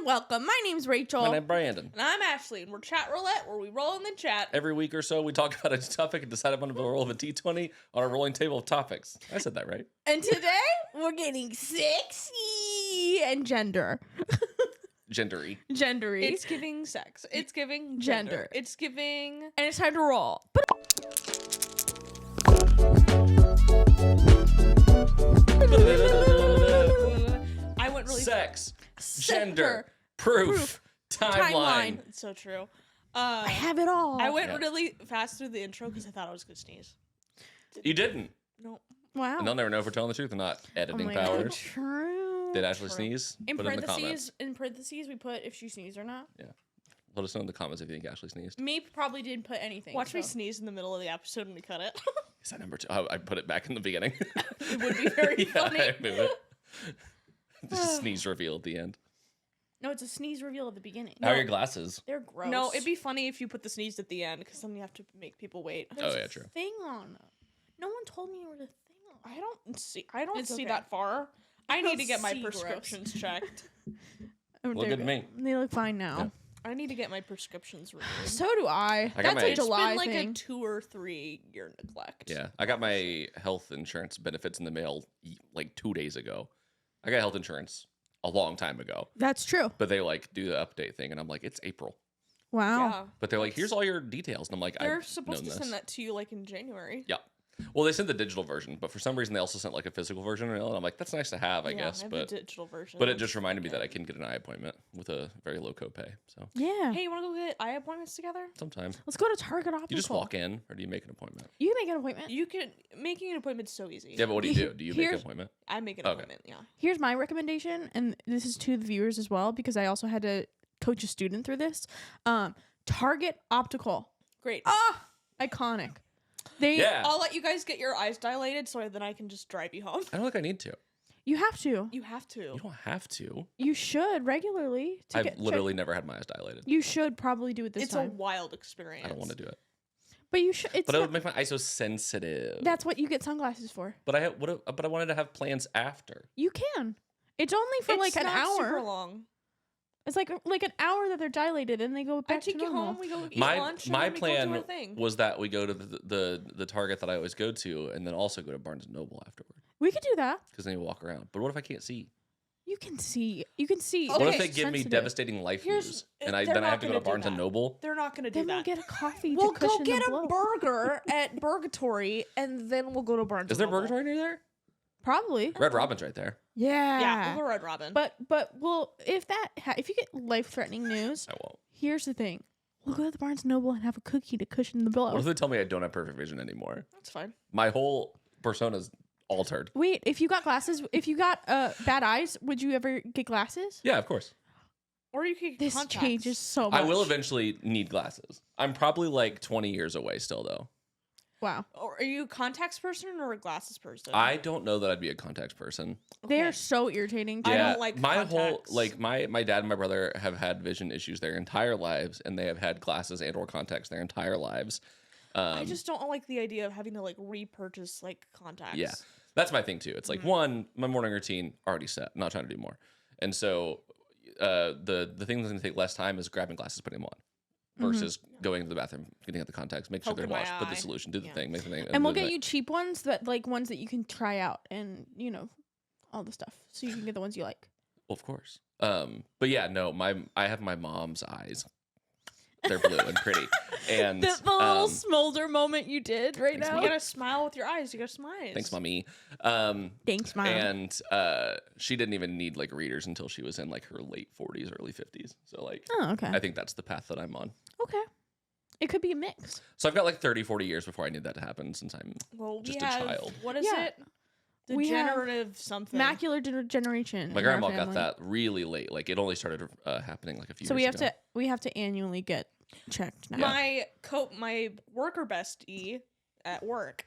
welcome. My name's Rachel. My name's Brandon. And I'm Ashley, and we're Chat Roulette, where we roll in the chat. Every week or so, we talk about a topic and decide upon the roll of a d20 on a rolling table of topics. I said that right. And today, we're getting sexy and gender. Gendery. Gendery. It's giving sex. It's giving gender. It's giving... And it's time to roll. I went really... Sex. Gender. Proof. Timeline. It's so true. I have it all. I went really fast through the intro because I thought I was going to sneeze. You didn't. No. Wow. And they'll never know if we're telling the truth or not. Editing God, powers. true. Did Ashley sneeze? In Put it in the comments. parentheses, we put if she sneezed or not. Yeah. Let us know in the comments if you think Ashley sneezed. Me probably didn't put anything. Watch me sneeze in the middle of the episode and we cut it. Is that number 2? I put it back in the beginning. It would be very funny. I move it. Just sneeze reveal at the end. No, it's a sneeze reveal at the beginning. How are your glasses? They're gross. No, it'd be funny if you put the sneeze at the end because then you have to make people wait. There's yeah, a true. thing on them. No one told me there was a thing on. I don't It's see okay. that far. I need to get my see gross. prescriptions checked. Look at me. They look fine now. Yeah. I need to get my prescriptions renewed. So do I. I got That's my- a It's July been like thing. a 2 or 3 year neglect. Yeah, I got my health insurance benefits in the mail like 2 days ago. I got health insurance a long time ago, That's true. but they like do the update thing, and I'm like, it's April. Wow. Yeah. But they're like, here's all your details, and I'm like, They're I've supposed known to this. send that to you like in January. Yeah. Well, they sent the digital version, but for some reason they also sent like a physical version, and I'm like, that's nice to have, I guess. I have But the digital version. it just reminded me that I can get an eye appointment with a very low copay. So Yeah. Hey, you want to go get eye appointments together? sometimes Let's go to Target Optical. you just walk in, or do you make an appointment? You can make an appointment. You can making an appointment so easy. Yeah, but what do you do? Do you make an Here's- appointment? I make an Okay. appointment. Yeah. Here's my recommendation, and this is to the viewers as well because I also had to coach a student through this. Target Optical. Great. Iconic. They. Yeah. I'll let you guys get your eyes dilated so then I can just drive you home. I don't think I need to. You have to. You have to. You don't have to. You should regularly. To I've get literally never had my eyes dilated. You should probably do it this It's time. a wild experience. I don't want to do it. But you should. It's But it not, would make my eyes so sensitive. that's what you get sunglasses for. But I wanted to have plans after. You can. It's only for It's like an not super hour. long. It's like an hour that they're dilated, and they go back I take to you normal. home. We go eat My lunch. my and then we go do our plan thing. was that we go to the Target that I always go to, and then also go to Barnes and Noble afterward, We could do that. because then you walk around. But what if I can't see? You can see. You can see. Okay. What if they It's give me sensitive. devastating life Here's- views, and they're then I not have to go to gonna do Barnes and that. Noble? They're not going to do Then that. we'll get a coffee. We'll to go cushion get the a blow. burger at Burgatory, and then we'll go to Barnes. Is there a and Noble. Burger near there? Probably. Red Robin's right there. Yeah. Yeah, we'll go Red Robin. But well, if you get life threatening news, I won't. here's the thing: we'll go to the Barnes and Noble and have a cookie to cushion the blow. What if they tell me I don't have perfect vision anymore? that's fine. My whole persona's altered. Wait, if you got glasses, if you got bad eyes, would you ever get glasses? Yeah, of course. Or you could This contacts. changes so much. I will eventually need glasses. I'm probably like 20 years away still, though. Wow, Or are you a contacts person or a glasses person? I don't know that I'd be a contacts person. they Okay. are so irritating. I Yeah, don't like my whole contacts. like my dad and my brother have had vision issues their entire lives, and they have had glasses and or contacts their entire lives. I just don't like the idea of having to like repurchase like contacts. Yeah, that's my thing too. It's like one, my morning routine already set. I'm not trying to do more, and so the thing that's gonna take less time is grabbing glasses, putting them on, versus going to the bathroom, getting out the contacts, make sure they're Poking my washed, put the eye. solution, do the Yeah. thing, make the thing, And we'll do the get thing. you cheap ones ones that you can try out, and all the stuff, so you can get the ones you like. Well, of course. But yeah, no, I have my mom's eyes. They're blue and pretty, and The little smolder moment you did right Thanks, now. You gotta smile with your eyes. You gotta smile. thanks, mommy. Thanks, Mom. And she didn't even need like readers until she was in like her late 40s, early 50s. So like, Oh, okay. I think that's the path that I'm on. Okay. It could be a mix. So I've got like 30, 40 years before I need that to happen, since I'm Well, just we a have, child. What is Yeah. it? We have Degenerative something. Macular degeneration. my in our grandma got family. that really late. Like it only started happening like a few So years ago. we have to annually get checked now. My worker bestie at work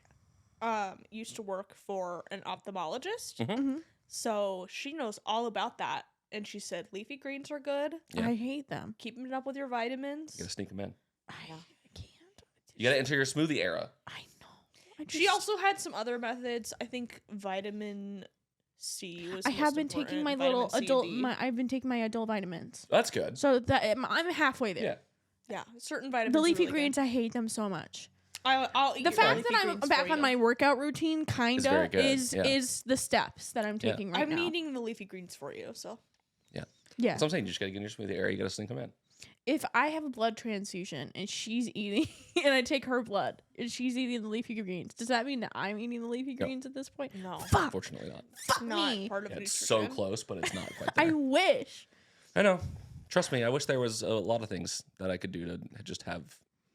used to work for an ophthalmologist. Mhm. So she knows all about that. And she said leafy greens are good. Yeah. I hate them. Keeping it up with your vitamins. You gotta sneak them in. I can't. You gotta enter your smoothie era. I know. I She also had some other methods. I think vitamin C was I most have been taking my important, little vitamin C and adult. D. I've been taking my adult vitamins, That's good. so that I'm halfway there. Yeah. Yeah, certain vitamins. The are leafy really greens, I hate them so much. Good. I'll eat The fact leafy that I'm greens back for on you. my workout routine, very kinda, good, is yeah. is the steps that I'm taking right I'm now. eating the leafy greens for you. So Yeah. That's what I'm saying. You just gotta get in your smoothie area. You gotta sneak them in. If I have a blood transfusion and she's eating, and I take her blood and she's eating the leafy greens, does that mean that I'm eating the leafy greens at this point? no, Fuck. Unfortunately not. Fuck not me. part of Yeah, it's nutrition. so close, but it's not quite I there. wish. I know. Trust me. I wish there was a lot of things that I could do to just have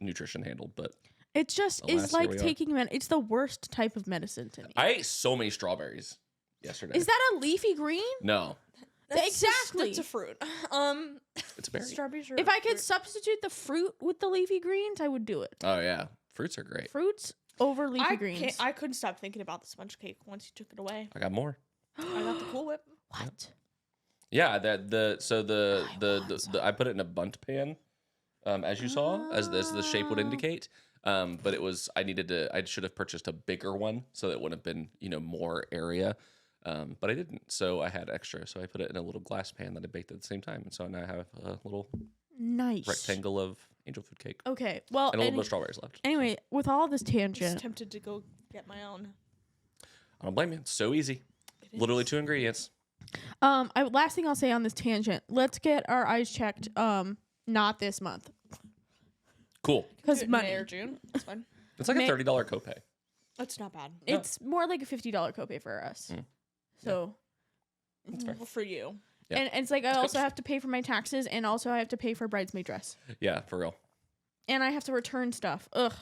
nutrition handled, but It just Alas, is here like we are. taking it's the worst type of medicine to me. I ate so many strawberries yesterday. Is that a leafy green? No, Exactly. That's a fruit. it's a berry. Strawberries are. If I could fruit. substitute the fruit with the leafy greens, I would do it. Oh yeah, fruits are great. Fruits over leafy greens. I couldn't stop thinking about the sponge cake once you took it away. I got more. I got the Cool Whip. What? Yeah, I put it in a bunt pan, as you saw, as the shape would indicate. But I should have purchased a bigger one so that it would have been more area. But I didn't, so I had extra. So I put it in a little glass pan that I baked at the same time, and so now I have a little Nice. rectangle of angel food cake Okay. Well, and a little bit of strawberries left. anyway, with all this I'm tangent, tempted to go get my own. I don't blame you. It's so easy. Literally 2 ingredients. last thing I'll say on this tangent, let's get our eyes checked. Not this month Cool. because Do it in money. May or June. That's fine. It's like a May- $30 copay. That's not bad. It's more like a $50 copay for us. Mm. So, That's fair. Well, for you. Yeah. and it's like I also have to pay for my taxes, and also I have to pay for bridesmaid dress, Yeah, for real. and I have to return stuff. Ugh.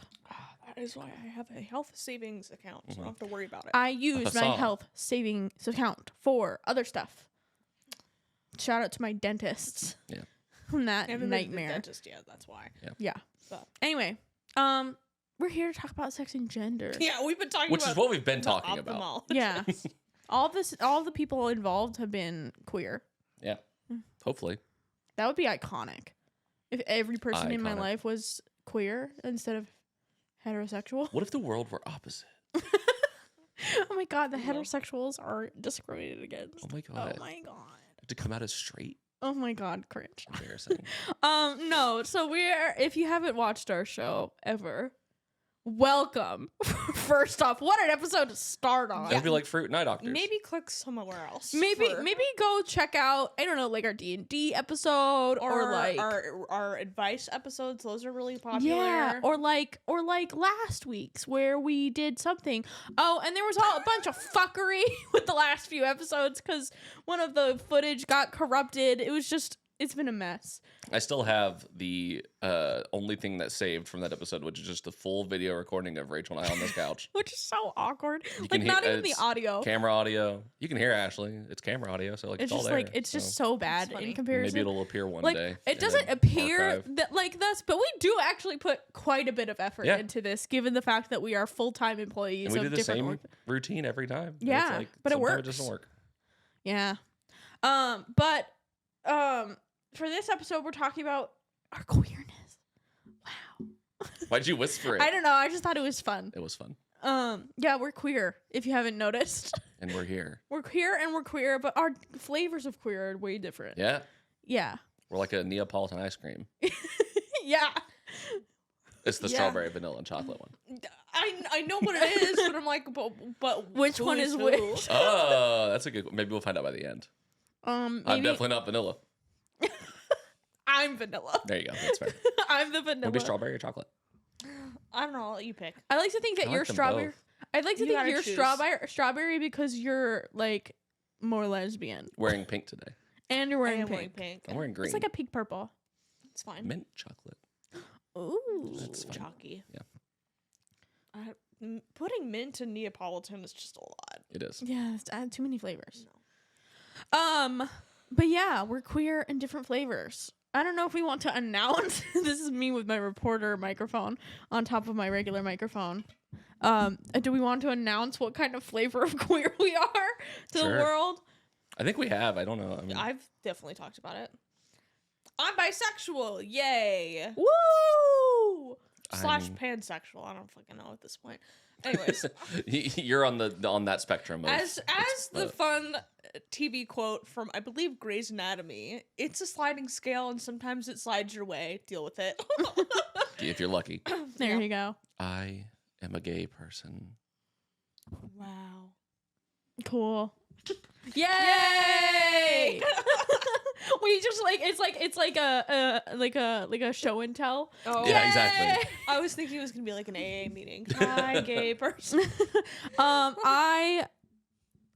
That is why I have a health savings account, so I don't have to worry about it. I use my Huzzah. health savings account for other stuff. Shout out to my dentists. Yeah. From that I haven't been to the nightmare. dentist yet. That's why. Yeah. But- Anyway, we're here to talk about sex and gender. Yeah, we've been talking Which about is what we've been the talking about. ophthalmologist. Yeah. all the people involved have been queer. Yeah. Hopefully. That would be iconic. If every person in my Iconic. life was queer instead of heterosexual. What if the world were opposite? Oh my god, the Yeah. heterosexuals are discriminated against. Oh my god. Oh my god. To come out as straight. Oh my god, cringe. Embarrassing. No, so if you haven't watched our show ever, welcome. First off, what an episode to start on. It'd be like fruit and eye doctors. Maybe click somewhere else. Maybe for- go check out, I don't know, like our D&D episode or like our advice episodes. Those are really popular. yeah, or like last week's where we did something. Oh, and there was a bunch of fuckery with the last few episodes because one of the footage got corrupted. It's been a mess. I still have the only thing that saved from that episode, which is just the full video recording of Rachel and I on this couch. Which is so awkward. You Like can not hear- even the it's audio. Camera audio. You can hear Ashley. It's camera audio, so like It's all just there. like it's just So so bad funny. in comparison. maybe it'll appear one like day. it in doesn't an appear archive. that like this, but we do actually put quite a bit of effort Yeah. into this, given the fact that we are full-time employees And we of do the different same org- routine every time. And Yeah, it's like, but it sometimes works. It doesn't work. Yeah. But for this episode we're talking about our queerness. Wow. Why'd you whisper it? I don't know, I just thought it was fun. It was fun. Yeah, we're queer, if you haven't noticed. And we're here. We're queer, but our flavors of queer are way different. Yeah. Yeah. We're like a Neapolitan ice cream. Yeah. It's the Yeah. strawberry, vanilla, and chocolate one. I know what it is, but I'm like, but Which who one is who? which? Oh, that's a good one. Maybe we'll find out by the end. I'm Maybe definitely not vanilla. I'm vanilla. There you go. That's fair. I'm the vanilla. Want to be strawberry or chocolate? I don't know. I'll let you pick. I like to think that I you're like them strawberry. both. I'd like to You think gotta you're choose. strawberry because you're like more lesbian Wearing pink today. and you're I wearing am pink. wearing pink. I'm wearing green. It's like a pink purple. It's fine. mint chocolate. Ooh. That's fine. Chalky. Yeah. Putting mint in Neapolitan is just a lot. It is. Yeah, it's too many flavors. But yeah, we're queer in different flavors. I don't know if we want to announce. This is me with my reporter microphone on top of my regular microphone. Do we want to announce what kind of flavor of queer we are to Sure. the world? I think we have. I don't know. I mean, I've definitely talked about it. I'm bisexual. Yay. Woo! Slash I'm- pansexual. I don't fucking know at this point. Anyways, You're on that spectrum. Of, as the fun TV quote from, I believe, Grey's Anatomy, it's a sliding scale and sometimes it slides your way. Deal with it. if you're lucky. There you go. I am a gay person. Wow. Cool. Yay! We just it's like a show and tell. Oh, Yeah, exactly. I was thinking it was gonna be like an AA meeting. Hi, gay person. I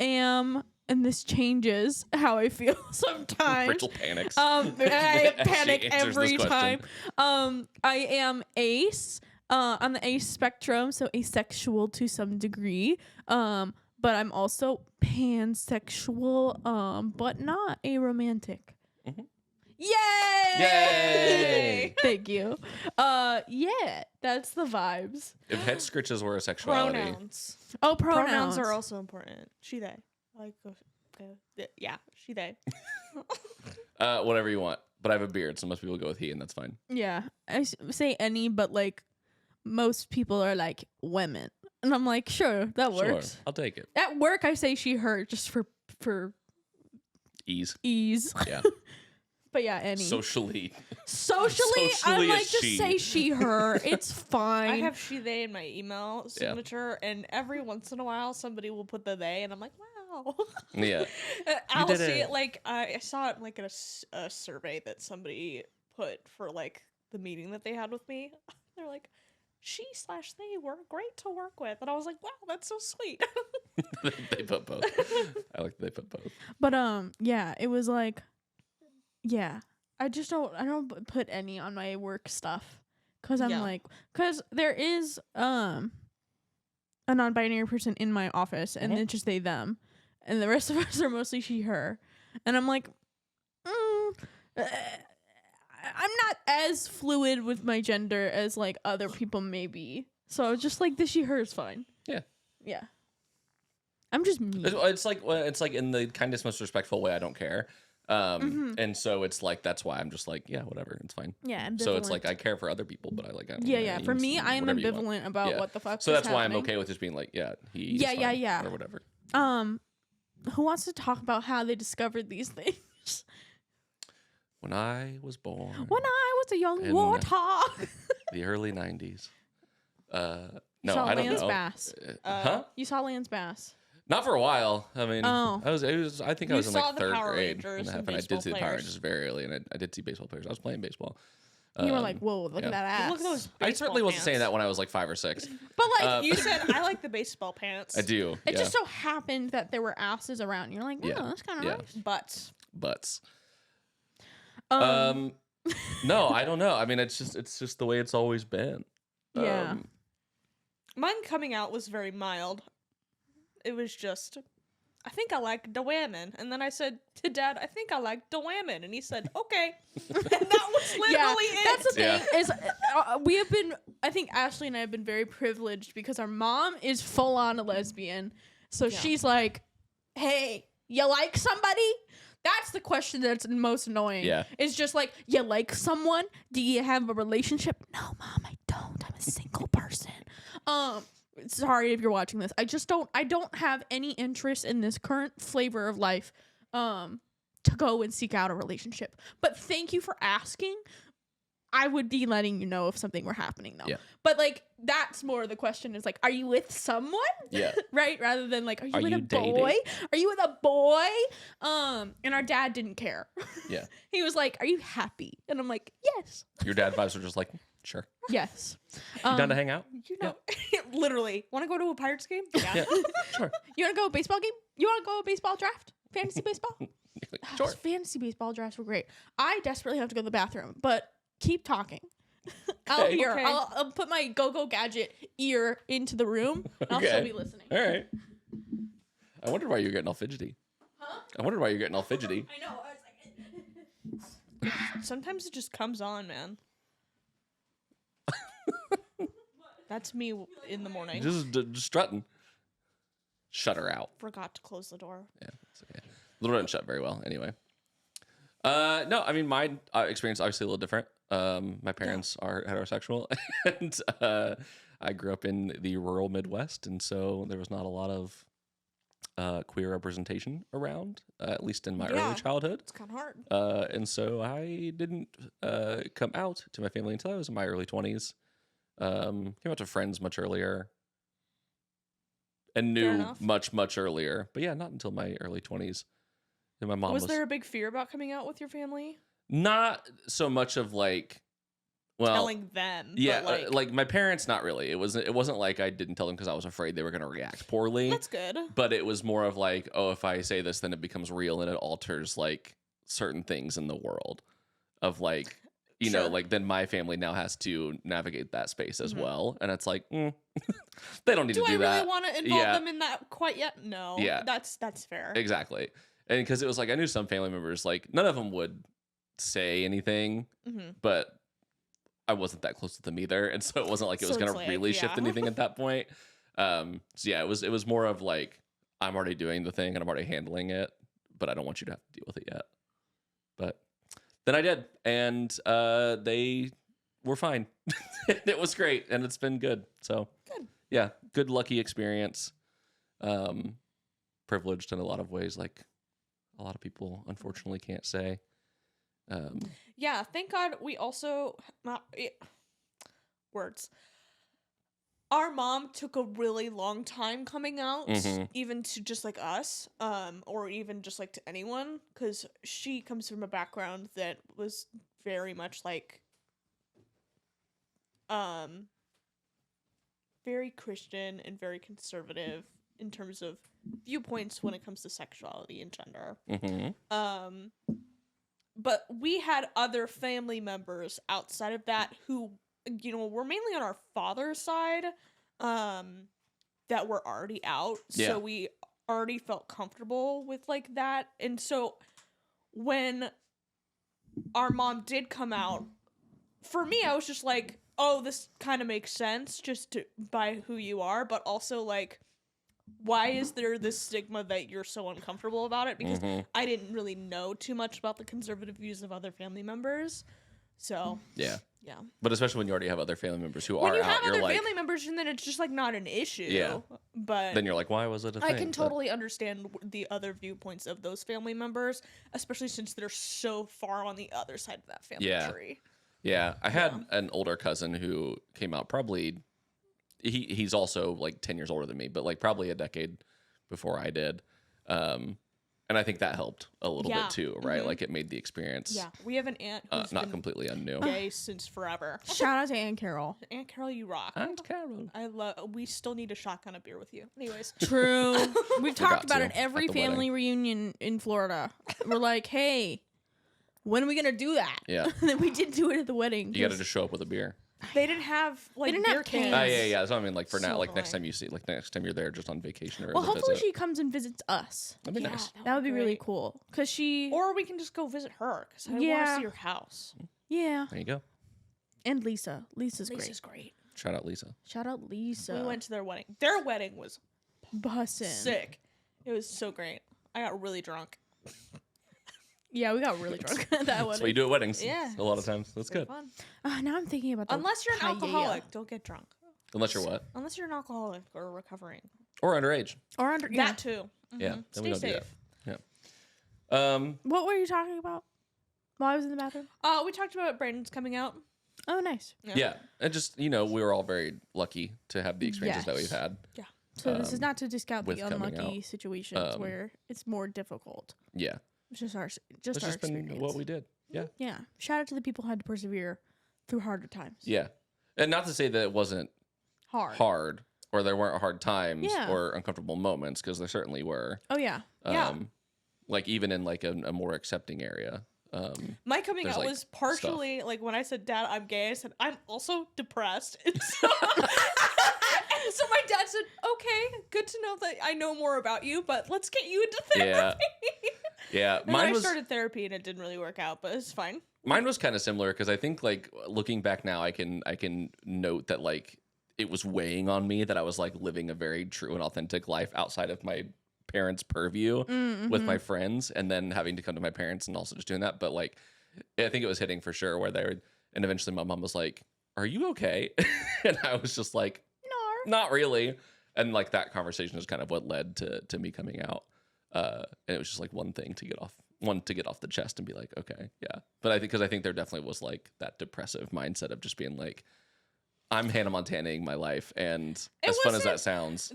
am, and this changes how I feel sometimes. Rachel panics. I panic She answers every this time. question. I am ace, on the ace spectrum, so asexual to some degree. But I'm also pansexual, but not aromantic. Mm-hmm. Yay! Yay! Thank you. Yeah, that's the vibes. If head scritches were a sexuality, Pronouns. Oh, Pronouns are also important. She, they. Yeah, she, they. whatever you want. But I have a beard, so most people go with he, and that's fine. Yeah, say any, but like most people are like women, and I'm like, sure, that works. Sure, I'll take it. At work, I say she, her, just for Ease. ease. Yeah. But yeah, any. Socially, I'm a like, just she. say she, her. It's fine. I have she, they in my email signature, and every once in a while somebody will put the they, and I'm like, wow. Yeah. I'll did see it. it like I saw it in like in a survey that somebody put for like the meeting that they had with me. They're like, she/they were great to work with, and I was like, wow, that's so sweet. They put both. I like that they put both. But yeah, it was like, yeah, I don't put any on my work stuff, cause I'm Yeah. like, cause there is a non-binary person in my office, and Mhm. it's just they them, and the rest of us are mostly she her, and I'm like, I'm not as fluid with my gender as like other people may be, so just like the she her is fine. Yeah. I'm just me. It's like in the kindest, most respectful way. I don't care. And so it's like that's why I'm just like, yeah, whatever, it's fine. Yeah, So it's like ambivalent. I care for other people, but I like Yeah. For me, I am whatever you want. ambivalent about Yeah. what the fuck. So is that's why I'm happening. okay with just being like, yeah, he. Yeah, is yeah, fine, yeah. or whatever. Who wants to talk about how they discovered these things? When I was born, When I was a young In- warthog. the early '90s. No, Saw I don't Lance know. Bass. Huh? You saw Lance Bass. Not for a while. I mean, Oh. I think I You was in saw like the third Power grade Rangers when that and happened. I baseball did see the Power players. Rangers very early, and I did see baseball players. I was playing baseball. You were like, whoa, look yeah. at that ass. Look at those. I baseball certainly wasn't saying pants. that when I was like 5 or 6. But like, You said I like the baseball pants. I do. it yeah. just so happened that there were asses around. You're like, oh, Yeah. that's kind of Yeah. nice. Butts. Butts. Um, No, I don't know. I mean, it's just the way it's always been. Yeah. Mine coming out was very mild. It was just, I think I like the women. And then I said to Dad, I think I like the women. And he said, okay. And that was literally yeah, it. that's the Yeah. thing is we have been. I think Ashley and I have been very privileged because our mom is full on a lesbian, so Yeah. she's like, "Hey, you like somebody?" That's the question that's most annoying. Yeah. It's just like, you like someone? Do you have a relationship? No, Mom, I don't. I'm a single person. Sorry if you're watching this. I don't have any interest in this current flavor of life to go and seek out a relationship. But thank you for asking. I would be letting you know if something were happening though. Yeah. But like that's more the question is like, are you with someone? Yeah. Right? Rather than like, are you with you a dating? boy? Are you with a boy? And our dad didn't care. Yeah. He was like, are you happy? And I'm like, yes. Your dad vibes are just like, sure. Yes. You down to hang out? You know, literally. Want to go to a Pirates game? Yeah. Sure. You want to go baseball game? You want to go baseball draft? Fantasy baseball? Sure. Fantasy baseball drafts were great. I desperately have to go to the bathroom, but keep talking. I'll Okay. hear. Okay. I'll put my go-go gadget ear into the room, and I'll still Okay. be listening. All right. I wondered why you're getting all fidgety. Huh? I wondered why you're getting all fidgety. I know. I was like, Sometimes it just comes on, man. That's me in the morning. Just strutting. Shut her out. Forgot to close the door. Yeah. So, yeah. Little didn't shut very well. Anyway. No, I mean my experience obviously a little different. My parents are heterosexual, and I grew up in the rural Midwest, and so there was not a lot of queer representation around, at least in my Yeah. early childhood. It's kind of hard. And so I didn't come out to my family until I was in my early 20s. Came out to friends much earlier and Fair knew enough. much earlier. But yeah, not until my early 20s. And my mom Was there a big fear about coming out with your family? not so much of like, well, Telling them. yeah, But like my parents, not really. It wasn't like I didn't tell them because I was afraid they were going to react poorly. that's good. But it was more of like, oh, if I say this, then it becomes real and it alters like certain things in the world of like, you know, Sure. like then my family now has to navigate that space as Mhm. well. And it's like, they don't need Do to I do really that. want to involve Yeah. them in that quite yet? No. Yeah. That's fair. Exactly. And because it was like, I knew some family members, like none of them would say anything, Mm-hmm. but I wasn't that close to them either. And so it wasn't like it was So going it's to like, really shift yeah. anything at that point. So yeah, it was more of like, I'm already doing the thing and I'm already handling it, but I don't want you to have to deal with it yet. But then I did, and they were fine. It was great, and it's been good. So Good. Yeah, good lucky experience. Privileged in a lot of ways, like a lot of people unfortunately can't say. Yeah, thank God we also words. Our mom took a really long time coming out, Mhm. even to just like us, or even just like to anyone, because she comes from a background that was very much like, very Christian and very conservative in terms of viewpoints when it comes to sexuality and gender. Mhm. But we had other family members outside of that who, you know, were mainly on our father's side, that were already out. Yeah. So we already felt comfortable with like that. And so when our mom did come out, for me, I was just like, oh, this kind of makes sense just by who you are, but also like, why is there this stigma that you're so uncomfortable about it? Because Mhm. I didn't really know too much about the conservative views of other family members. So, Yeah, yeah. but especially when you already have other family members who When are you out, have you're other like, family members, and then it's just like not an issue. Yeah. But then you're like, why was it a thing? I can But- totally understand the other viewpoints of those family members, especially since they're so far on the other side of that family Yeah. tree. Yeah, I had an older cousin who came out probably. He's also like 10 years older than me, but like probably a decade before I did, and I think that helped a little Yeah. bit too, right? Mhm. Like it made the experience Yeah, we have an aunt who's not been completely unknown. gay since forever. Shout out to Aunt Carol. Aunt Carol, you rock. Aunt Carol. I love. We still need to shotgun a beer with you. Anyways, True. We've Forgot talked about to it every at the family reunion in Florida. We're like, hey, when are we gonna do that? Yeah, And then we did do it at the wedding. you got to 'cause- just show up with a beer. they didn't have like didn't beer have cans. cans. Ah, yeah. That's what I mean. Like for now, So like next annoying. time you see, like next time you're there, just on vacation or well, as a hopefully visit. she comes and visits us. That'd be Yeah, nice. That would be really great. cool. Cause she, Or we can just go visit her because I want to Yeah. see her house. yeah, There you go. and Lisa. Lisa's Lisa's great. great. Shout out Lisa. Shout out Lisa. We went to their wedding. Their wedding was bussin'. sick. It was so great. I got really drunk. Yeah, we got really drunk at that That's what you wedding. do at weddings. Yeah. a lot of times. That's It was good. fun. Now I'm thinking about the Unless you're an paella. alcoholic, don't get drunk. Unless you're what, Unless you're an alcoholic or recovering. or underage. or under. Yeah. That too. Yeah, Mhm. then we Stay don't do safe. that. What were you talking about while I was in the bathroom? We talked about Brandon's coming out. Oh, nice. Yeah, and just we were all very lucky to have the experiences that we've Yes. had. So this is not to discount with the coming unlucky out. situations where it's more difficult. Yeah, It's just our it's our just experience. been what we did. Yeah, Yeah. Shout out to the people who had to persevere through harder times. yeah, and not to say that it wasn't hard or there weren't hard times Yeah. or uncomfortable moments, because there certainly were. Oh yeah. Yeah. Like even in like a more accepting area. My coming There's, out like, was partially like when I said, "Dad, I'm gay." I said, "I'm also depressed." And so my dad said, "Okay, good to know that I know more about you, but let's get you into therapy." Yeah, And then I started therapy, and it didn't really work out, but it's fine. Mine was kind of similar, because I think like looking back now, I can note that like it was weighing on me that I was like living a very true and authentic life outside of my parents' purview with my friends, and then having to come to my parents and also just doing that. But like, I think it was hitting for sure where they were, and eventually my mom was like, "Are you okay?" And I was just like, not really. And like that conversation is kind of what led to me coming out. And it was just like one thing to get off the chest and be like, okay, yeah. But I think there definitely was like that depressive mindset of just being like, I'm Hannah Montanaing my life, and as fun as that sounds,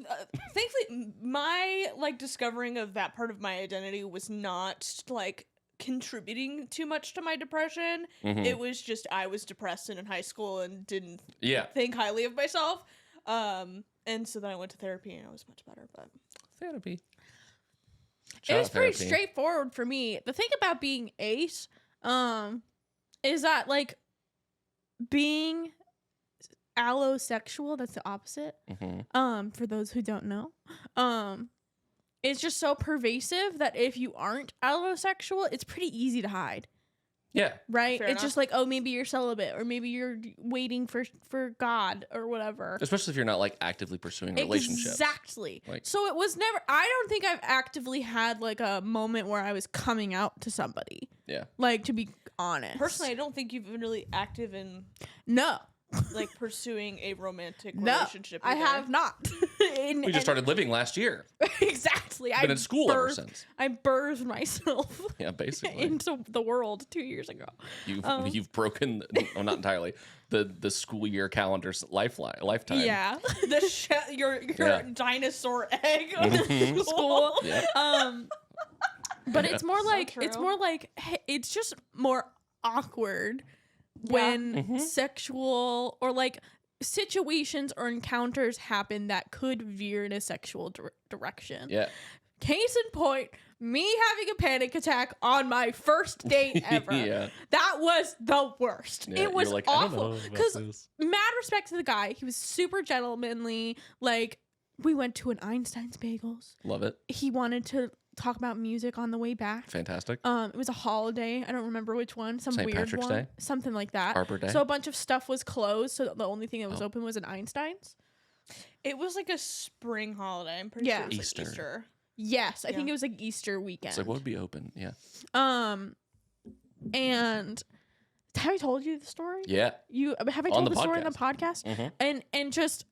thankfully, my like discovering of that part of my identity was not like contributing too much to my depression. It was just I was depressed and in high school and didn't think highly of myself. And so then I went to therapy and I was much better. But therapy. It was pretty straightforward for me. The thing about being ace, is that like being allosexual, that's the opposite. For those who don't know, it's just so pervasive that if you aren't allosexual, it's pretty easy to hide. Yeah. Right? Fair It's enough. just like, oh, maybe you're celibate, or maybe you're waiting for God or whatever. Especially if you're not like actively pursuing a relationship. Exactly. Like, so it was never, I don't think I've actively had like a moment where I was coming out to somebody. yeah. Like, to be honest. personally, I don't think you've been really active in No. like pursuing a romantic No. relationship. I either. have not. We just started living last year. Exactly. Been in school ever since. I birthed myself Yeah, basically. into the world 2 years ago. You've broken, well, not entirely, the school year calendar's lifetime. Yeah. Your Yeah. dinosaur egg of school. Yep. But it's more So like true. hey, it's just more awkward when sexual or like situations or encounters happen that could veer in a sexual direction. Yeah. Case in point, me having a panic attack on my first date ever. Yeah. That was the worst. Yeah, It was you're like, I don't know awful. about Because this. mad respect to the guy. He was super gentlemanly. Like, we went to an Einstein's Bagels. Love it. He wanted to talk about music on the way back. Fantastic. It was a holiday. I don't remember which one. Some St. weird Patrick's one. Day? Something like that. Arbor Day? So a bunch of stuff was closed. So the only thing that was Oh. open was an Einstein's. It was like a spring holiday. I'm pretty Yeah. sure it was Easter. like Easter. Yes, I think Yeah. it was like Easter weekend. It's like, what would be open? Yeah. And have I told you the story? Yeah. Have I On told the the story on the podcast? Mhm. And just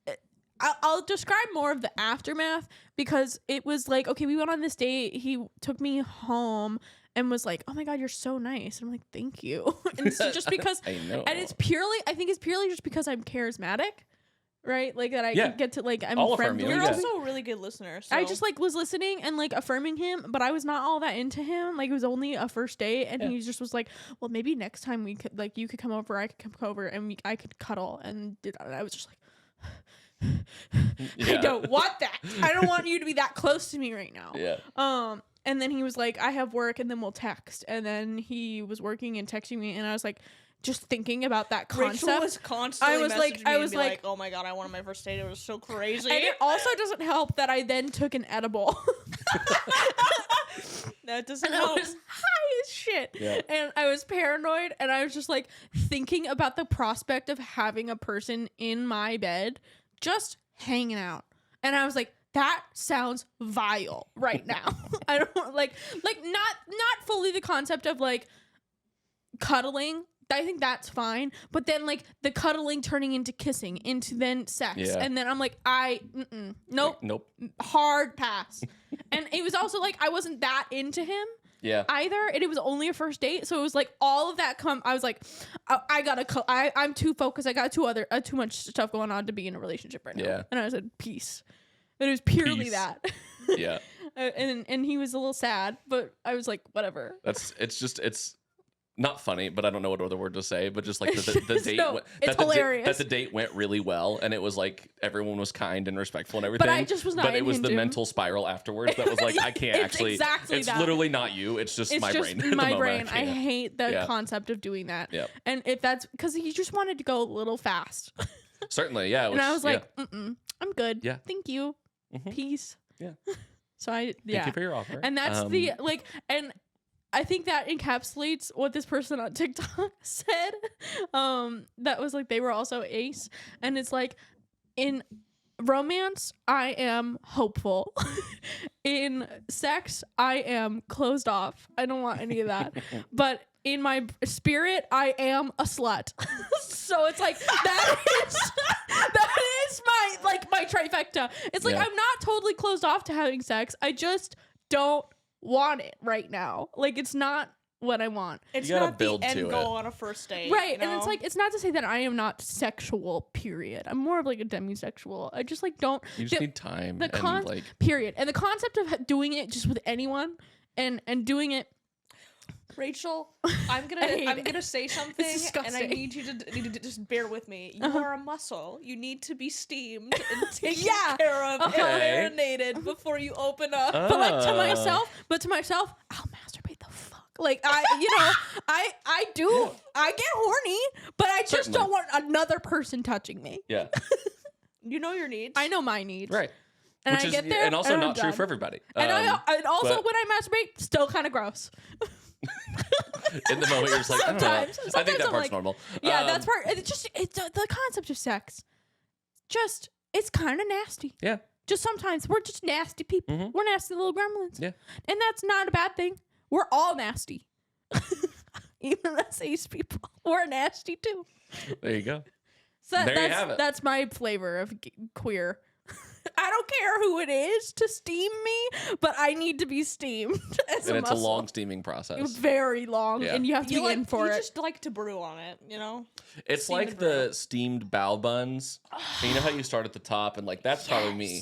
I'll describe more of the aftermath, because it was like, okay, we went on this date. He took me home and was like, "Oh my God, you're so nice." And I'm like, "Thank you." And it's just because, I know. and I think it's purely just because I'm charismatic, right? Like that I Yeah. can get to like I'm I'll affirm friendly. you. You're Yeah. also a really good listener. So. I just like was listening and like affirming him, but I was not all that into him. Like, it was only a first date, and Yeah. he just was like, "Well, maybe next time we could, like, you could come over, I could come over, and I could cuddle." And I was just like, I Yeah. don't want that. I don't want you to be that close to me right now. Yeah. And then he was like, "I have work, and then we'll text." And then he was working and texting me, and I was like, just thinking about that concept. Rachel was constantly I was like- messaging I me was and be like- "Oh my God, I wanted my first date. It was so crazy." And it also doesn't help that I then took an edible. That doesn't And I help. was high as shit. Yeah. And I was paranoid, and I was just like thinking about the prospect of having a person in my bed just hanging out. And I was like, that sounds vile right now. I don't like not fully the concept of like cuddling. I think that's fine, but then like the cuddling turning into kissing, into then sex, Yeah. and then I'm like, nope, Nope. hard pass. And it was also like I wasn't that into him Yeah. either, and it was only a first date, so it was like all of that I was like, I'm too focused. I got too much stuff going on to be in a relationship right now. Yeah. And I said peace. And it was purely Peace. that. Yeah. And he was a little sad, but I was like, whatever. It's not funny, but I don't know what other word to say. But just like the date, No, it's that hilarious. the date went really well, and it was like everyone was kind and respectful and everything. I just was not But it was the into him. mental spiral afterwards that was like, I can't It's actually. exactly it's that. literally not you. It's just It's my just brain. at the my moment. brain. I can't. hate the Yeah. concept of doing that. Yep. And if that's because he just wanted to go a little fast. Certainly, yeah. And I was like, yeah. I'm good. Yeah. Thank you. Mhm. Peace. Yeah. So Thank you for your offer. And that's and I think that encapsulates what this person on TikTok said. That was like they were also ace. And it's like, in romance, I am hopeful. In sex, I am closed off. I don't want any of that. But in my spirit, I am a slut. So it's like that is is my trifecta. It's like Yeah. I'm not totally closed off to having sex. I just don't want it right now. Like it's not what I want. It's You gotta not build the to end it. goal on a first date. Right. You know? And it's like it's not to say that I am not sexual, period. I'm more of like a demisexual. I just like don't You just need time the and like period. And the concept of doing it just with anyone and doing it Rachel, I hate I'm it. gonna say something, and I disgusting. need you to just bear with me. You Uh-huh. are a muscle. You need to be steamed and taken Yeah. care of Uh-huh. and marinated before you open up. But like to Ah. myself, I'll masturbate the fuck. Like I get horny, but I just Certainly. don't want another person touching me. yeah, You know your needs. I know my needs. right. And Which I is get there, and also and I'm not true done. for everybody. And and also but- when I masturbate, still kind of gross. in the moment you're just like, I don't know. Sometimes. I think Sometimes that I'm part's like, normal. Yeah, that's part. It's the concept of sex. Just it's kind of nasty. Yeah. Just sometimes we're just nasty people. Mhm. We're nasty little gremlins. Yeah. And that's not a bad thing. We're all nasty. Even us ace people, we're nasty too. There you go. So There you that's have it. that's my flavor of queer. I don't care who it is to steam me, but I need to be steamed as And a it's muscle. a long steaming process. Very long, Yeah. and you have to be in for you it. just like to brew on it, you know? It's Steamed like and the steamed bao buns. And you know how you start at the top and like that's probably me.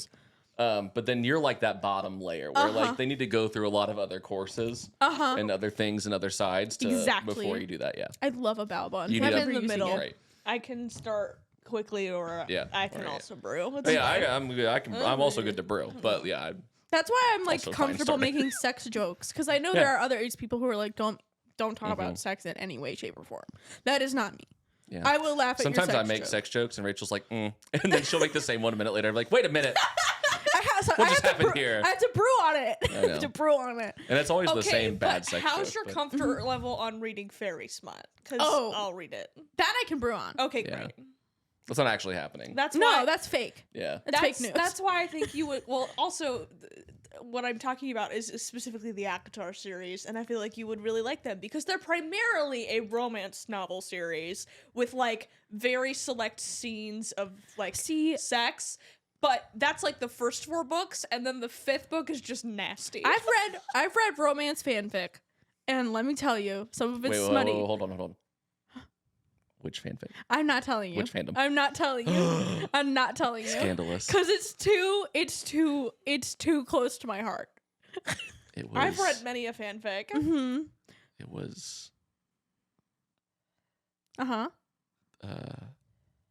But then you're like that bottom layer where like they need to go through a lot of other courses and other things and other sides to Exactly. before you do that. Yeah. I love a bao bun. You I'm need in a- the middle. Right. I can start quickly or Yeah. I can Right. also brew. It's But yeah, fine. I'm good. I'm also good to brew. But yeah, That's why I'm like Also fine comfortable starting. making sex jokes because I know Yeah. there are other ace people who are like, don't talk about sex in any way, shape, or form. That is not me. yeah. I will laugh at Sometimes your I sex make joke. sex jokes and Rachel's like, and then she'll make the same one a minute later. I'm like, wait a minute. What just have to happened brew- here? I have to brew on it. I know. have to brew on it. And it's always the Okay, same bad but sex how's joke, your but- comfort level on reading fairy smut? Because Oh. I'll read it. That I can brew on. Okay, Yeah. great. That's not actually happening. That's No, why. that's fake. Yeah. That's fake news. That's why I think you would. Well, also, what I'm talking about is specifically the ACOTAR series, and I feel like you would really like them because they're primarily a romance novel series with like very select scenes of like sex. But that's like the first 4 books, and then the 5th book is just nasty. I've read romance fanfic, and let me tell you, some of it's Wait, smutty. hold on. Which fanfic? I'm not telling you. Which fandom? I'm not telling you. I'm not telling you. Scandalous. Because it's too close to my heart. It was. I've read many a fanfic. Mm-hmm. It was Uh-huh.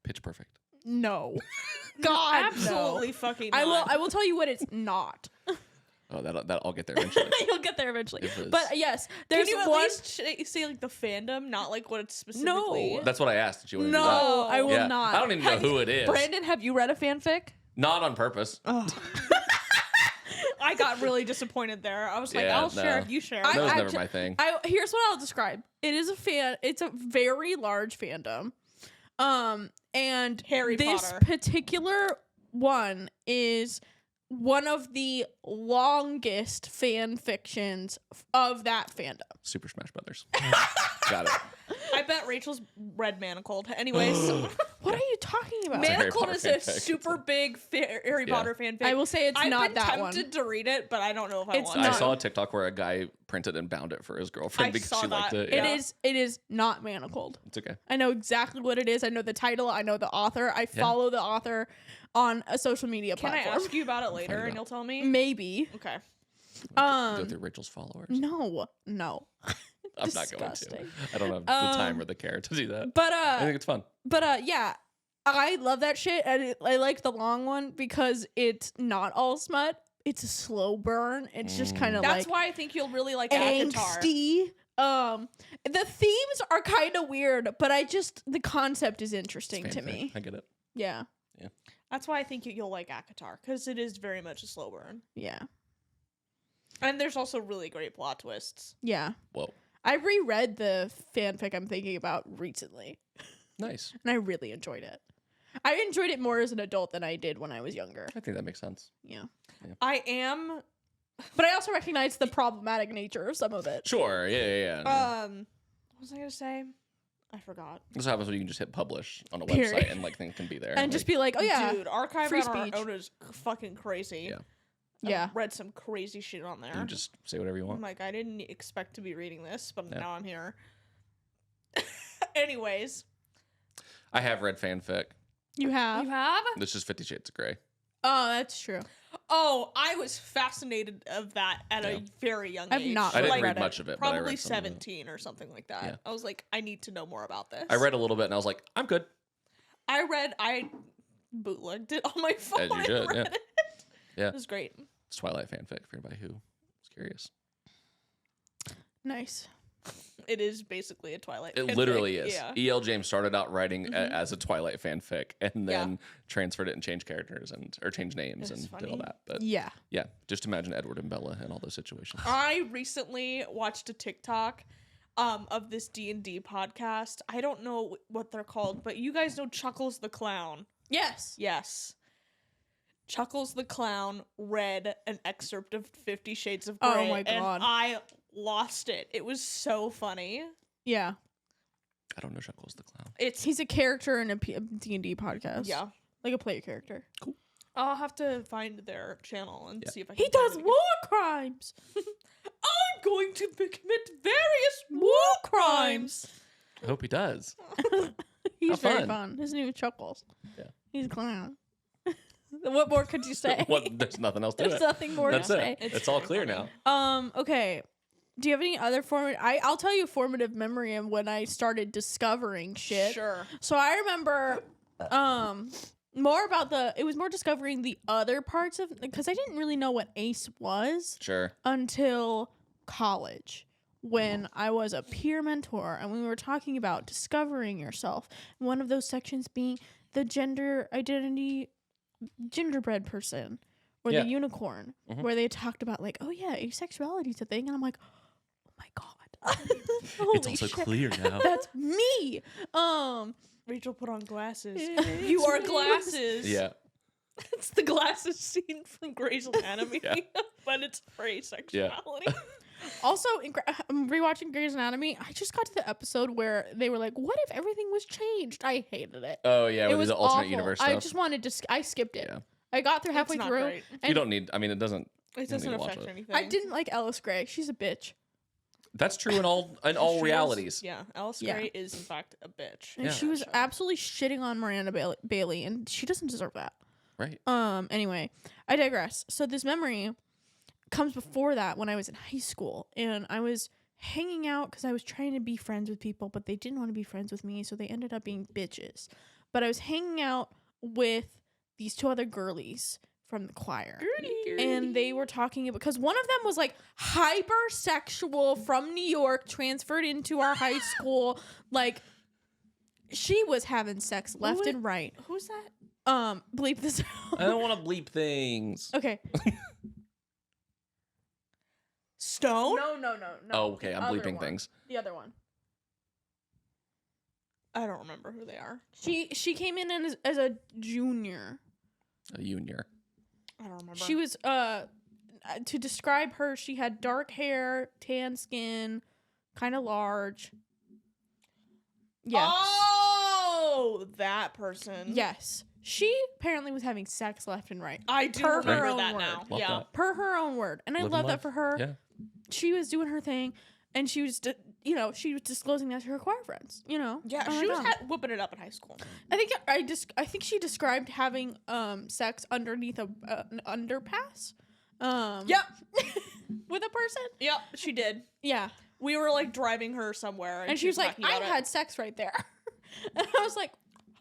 Pitch Perfect. No. God, Absolutely no. fucking. I will tell you what it's not. Oh, that I'll get there eventually. You'll get there eventually. It was- But yes, Can there's you at one. least say like the fandom, not like what it's specifically? That's what I asked. Did you want to do that? No, I will Yeah. not. I don't even know who it is. Brandon, have you read a fanfic? Not on purpose. I got really disappointed there. I was like, Yeah, I'll share no. if you share. That was I never ju- my thing. Here's what I'll describe. It's a very large fandom. And Harry this Potter. particular one is one of the longest fan fictions of that fandom. Super Smash Brothers. Got it. I bet Rachel's read Manacled. Anyways, What are you talking about? Harry Manacled Potter is a fanfic. super big Harry Yeah. Potter fanfic. I will say it's I've not been that one. tempted to read it, but I don't know if I It's want I to. not. saw a TikTok where a guy printed and bound it for his girlfriend I because saw she liked that. it. Yeah. Yeah. It is not Manacled. It's okay. I know exactly what it is. I know the title. I know the author. I follow the author on a social media Can platform. I ask you about it later it and out. you'll tell me? Maybe. Okay. Go through Rachel's followers. No. I'm not going disgusting. to. I don't have the time or the care to do that. But I think it's fun. yeah, I love that shit, and I like the long one because it's not all smut. It's a slow burn. It's just kind of That's like why I think you'll really like ACOTAR. angsty. The themes are kind of weird, but the concept is interesting to Fanfic. me. I get it. Yeah, That's why I think you'll like ACOTAR because it is very much a slow burn, yeah, and there's also really great plot twists. yeah. Whoa. I reread the fanfic I'm thinking about recently, Nice. and I really enjoyed it. I enjoyed it more as an adult than I did when I was younger. I think that makes sense. Yeah. I am But I also recognize the problematic nature of some of it. Sure. Yeah. what was I gonna say? I forgot. This happens when you can just hit publish on a Period. website and like things can be there. And just be like, oh yeah, Dude, archive free on our speech. own is fucking crazy. Yeah. Yeah. I've read some crazy shit on there. you just say whatever you I'm want. like, I didn't expect to be reading this, but Yeah. now I'm here. Anyways. I have read fanfic. You have. You have? This is 50 Shades of Grey. Oh, that's true. Oh, I was fascinated of that at Yeah. a very young I've age. not I didn't Like, read read it. much of it, but I Probably read some of it. 17 or something like that. Yeah. I was like, I need to know more about this. I read a little bit and I was like, I'm good. I bootlegged it on my phone. As you and should, read yeah. it. Yeah. It was great. It's Twilight fanfic for anybody who is curious. Nice. It is basically a Twilight. It fanfic. literally is. Yeah. E.L. James started out writing Mhm. as a Twilight fanfic and Yeah. then transferred it and changed characters or changed names It's and did all funny. that. But Yeah. yeah, just imagine Edward and Bella in all those situations. I recently watched a TikTok of this D&D podcast. I don't know what they're called, but you guys know Chuckles the Clown. Yes. Yes. Chuckles the Clown read an excerpt of 50 Shades of Oh Grey. my God. And I lost it. It was so funny. Yeah. I don't know Chuckles the Clown. It's He's a character in a D&D podcast. yeah. Like a player character. I'll have to find their channel and Yeah. see if I can He find does it war crimes. I'm going to commit various War crimes. I hope he does. He's How very fun. fun. His name is Chuckles. Yeah. He's a clown. What more could you say? What? There's nothing else to There's it. now more That's to it. say. It's all clear funny. now. Okay. Do you have any other I'll tell you a formative memory of when I started discovering shit. Sure. So I remember more about it was more discovering the other parts of, because I didn't really know what ACE was Sure. until college, when I was a peer mentor and we were talking about discovering yourself. One of those sections being the gender identity gingerbread person or Yeah. the unicorn, Mhm. where they talked about like, oh yeah, asexuality is a thing, and I'm like, oh my god, holy It's also shit, clear now. that's me. Rachel put on glasses. It's You are me. glasses. Yeah. It's the glasses scene from Grey's Anatomy, Yeah. but it's for asexuality. Also, I'm rewatching Grey's Anatomy. I just got to the episode where they were like, "What if everything was changed?" I hated it. Oh yeah, It with was the alternate awful. universe I stuff. just wanted to. I skipped it. Yeah. I got through halfway It's not through. great. And You don't need. I mean, it doesn't. It don't need doesn't to watch affect it. anything. I didn't like Alice Grey. She's a bitch, That's true in all She is- realities. Yeah, Alice Yeah. Grey is in fact a bitch. and Yeah. she was Show. absolutely shitting on Miranda Bailey, and she doesn't deserve that. Right. Anyway, I digress. So this memory comes before that, when I was in high school, and I was hanging out because I was trying to be friends with people, but they didn't want to be friends with me, so they ended up being bitches. But I was hanging out with these two other girlies from the choir, and they were talking about, because one of them was like hypersexual from New York, transferred into our high school. Like, she was having sex left and right. Who's that? Bleep this out. I don't want to bleep things. Okay. Stone? No. Oh, okay. The I'm other bleeping one. things. The other one. I don't remember who they are. She came in as a junior. A junior. I don't remember. She was to describe her, she had dark hair, tan skin, kind of large. Yes. Oh, that person. Yes. She apparently was having sex left and right. I do Per her remember own that word. now. Love yeah. that. Per her own word. And I Living love that life. for her. Yeah. She was doing her thing, and she was she was disclosing that to her choir friends, Yeah, Oh she my was God. whooping it up in high school. I think she described having sex underneath an underpass. Yep. With a person. Yep, she did. Yeah. We were like driving her somewhere, And she was like, talking I about it. had sex right there. And I was like,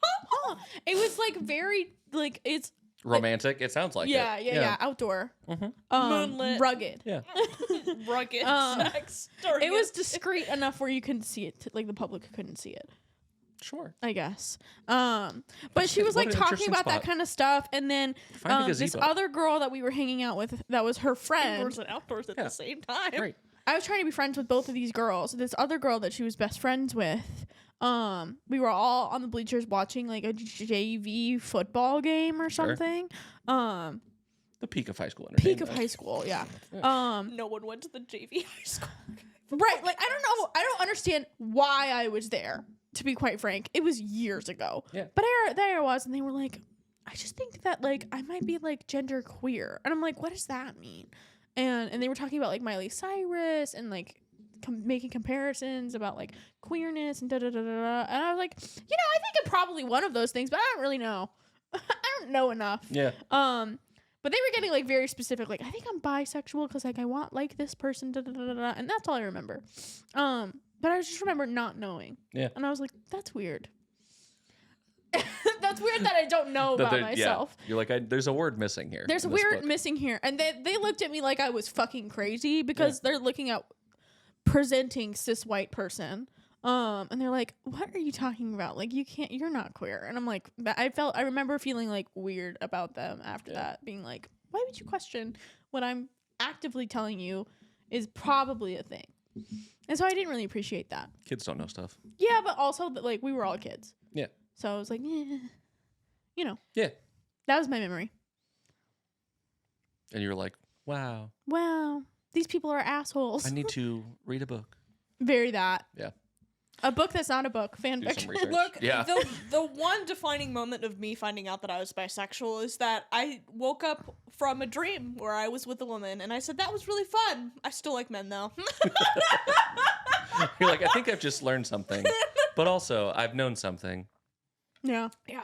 huh. It was like very like it's Romantic. It sounds like yeah, it. yeah, outdoor. Mhm. Moonlit. Rugged. Yeah. rugged sex. It was discreet enough where you couldn't see it, like the public couldn't see it, Sure. I guess. But she was What like an talking interesting about that spot. kind of stuff, and then Find a this gazebo. other girl that we were hanging out with, that was her friend. indoors and outdoors at Yeah. the same time. Great. I was trying to be friends with both of these girls. This other girl that she was best friends with, we were all on the bleachers watching like a JV football game or Sure. something. The peak of high school Peak entertainment. of high school, yeah. No one went to the JV high school. Right, like I don't know, I don't understand why I was there. to be quite frank, it was years ago. Yeah. But there I was, and they were like, I just think that like I might be like gender queer, and I'm like, what does that mean? And they were talking about like Miley Cyrus and like making comparisons about like queerness and da da da da da. And I was like, I think I'm probably one of those things, but I don't really know. I don't know enough. Yeah. But they were getting like very specific, like I think I'm bisexual because like I want like this person, da da da da da, and that's all I remember. But I just remember not knowing. Yeah. And I was like, that's weird. That's weird that I don't know about myself. Yeah. You're like, there's a word missing here. There's a weird missing here. And they looked at me like I was fucking crazy because they're looking at presenting cis white person. And they're like, what are you talking about? Like, you're not queer. And I'm like, I remember feeling like weird about them after that, being like, why would you question what I'm actively telling you is probably a thing? And so I didn't really appreciate that. Kids don't know stuff. Yeah, but also that like we were all kids. Yeah. So I was like, Yeah. That was my memory. And you're like, wow. Wow, these people are assholes. I need to read a book. Very that. Yeah. A book that's not a book. Fan Do some fiction. research. Look, Yeah. the one defining moment of me finding out that I was bisexual is that I woke up from a dream where I was with a woman, and I said, that was really fun. I still like men, though. You're like, I think I've just learned something, but also I've known something. Yeah. Yeah.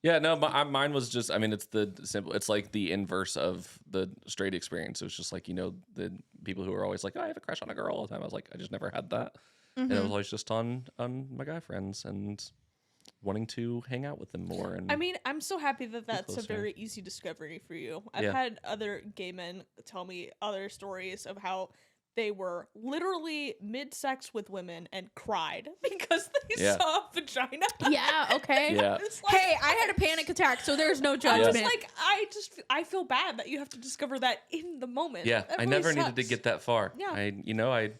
Yeah, no, mine was just, I mean, it's the simple, it's like the inverse of the straight experience. It was just like, the people who are always like, oh, I have a crush on a girl all the time. I was like, I just never had that. And it was always just on my guy friends and wanting to hang out with them more. And I mean, I'm so happy that that's a closer. very easy discovery for you. I've Yeah. had other gay men tell me other stories of how they were literally mid-sex with women and cried because they Yeah. saw a vagina. Yeah. Okay. Yeah. It's like, Hey, I had a panic attack, so there's no I judgment. was like, I feel bad that you have to discover that in the moment. yeah, That I really never needed to sucks. get that far. Yeah. I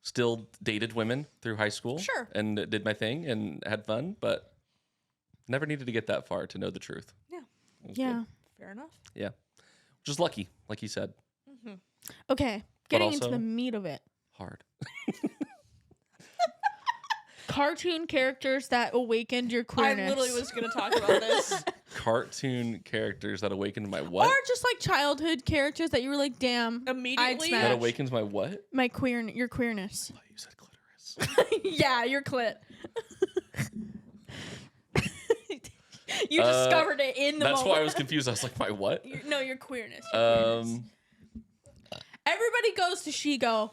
still dated women through high school. Sure. And did my thing and had fun, but never needed to get that far to know the truth. Yeah. It was Yeah. good. Fair enough. Yeah. Just lucky, like you said. Okay. Getting into also- the meat of it. Hard. Cartoon characters that awakened your queerness. I literally was going to talk about this. Cartoon characters that awakened my what? Or just like childhood characters that you were like, damn, Immediately. smash. That awakens my what? your queerness. Oh, you said clitoris. Yeah, your clit. You discovered it in the That's moment. why I was confused. I was like, my what? Your queerness. Your queerness. Everybody goes to Shigo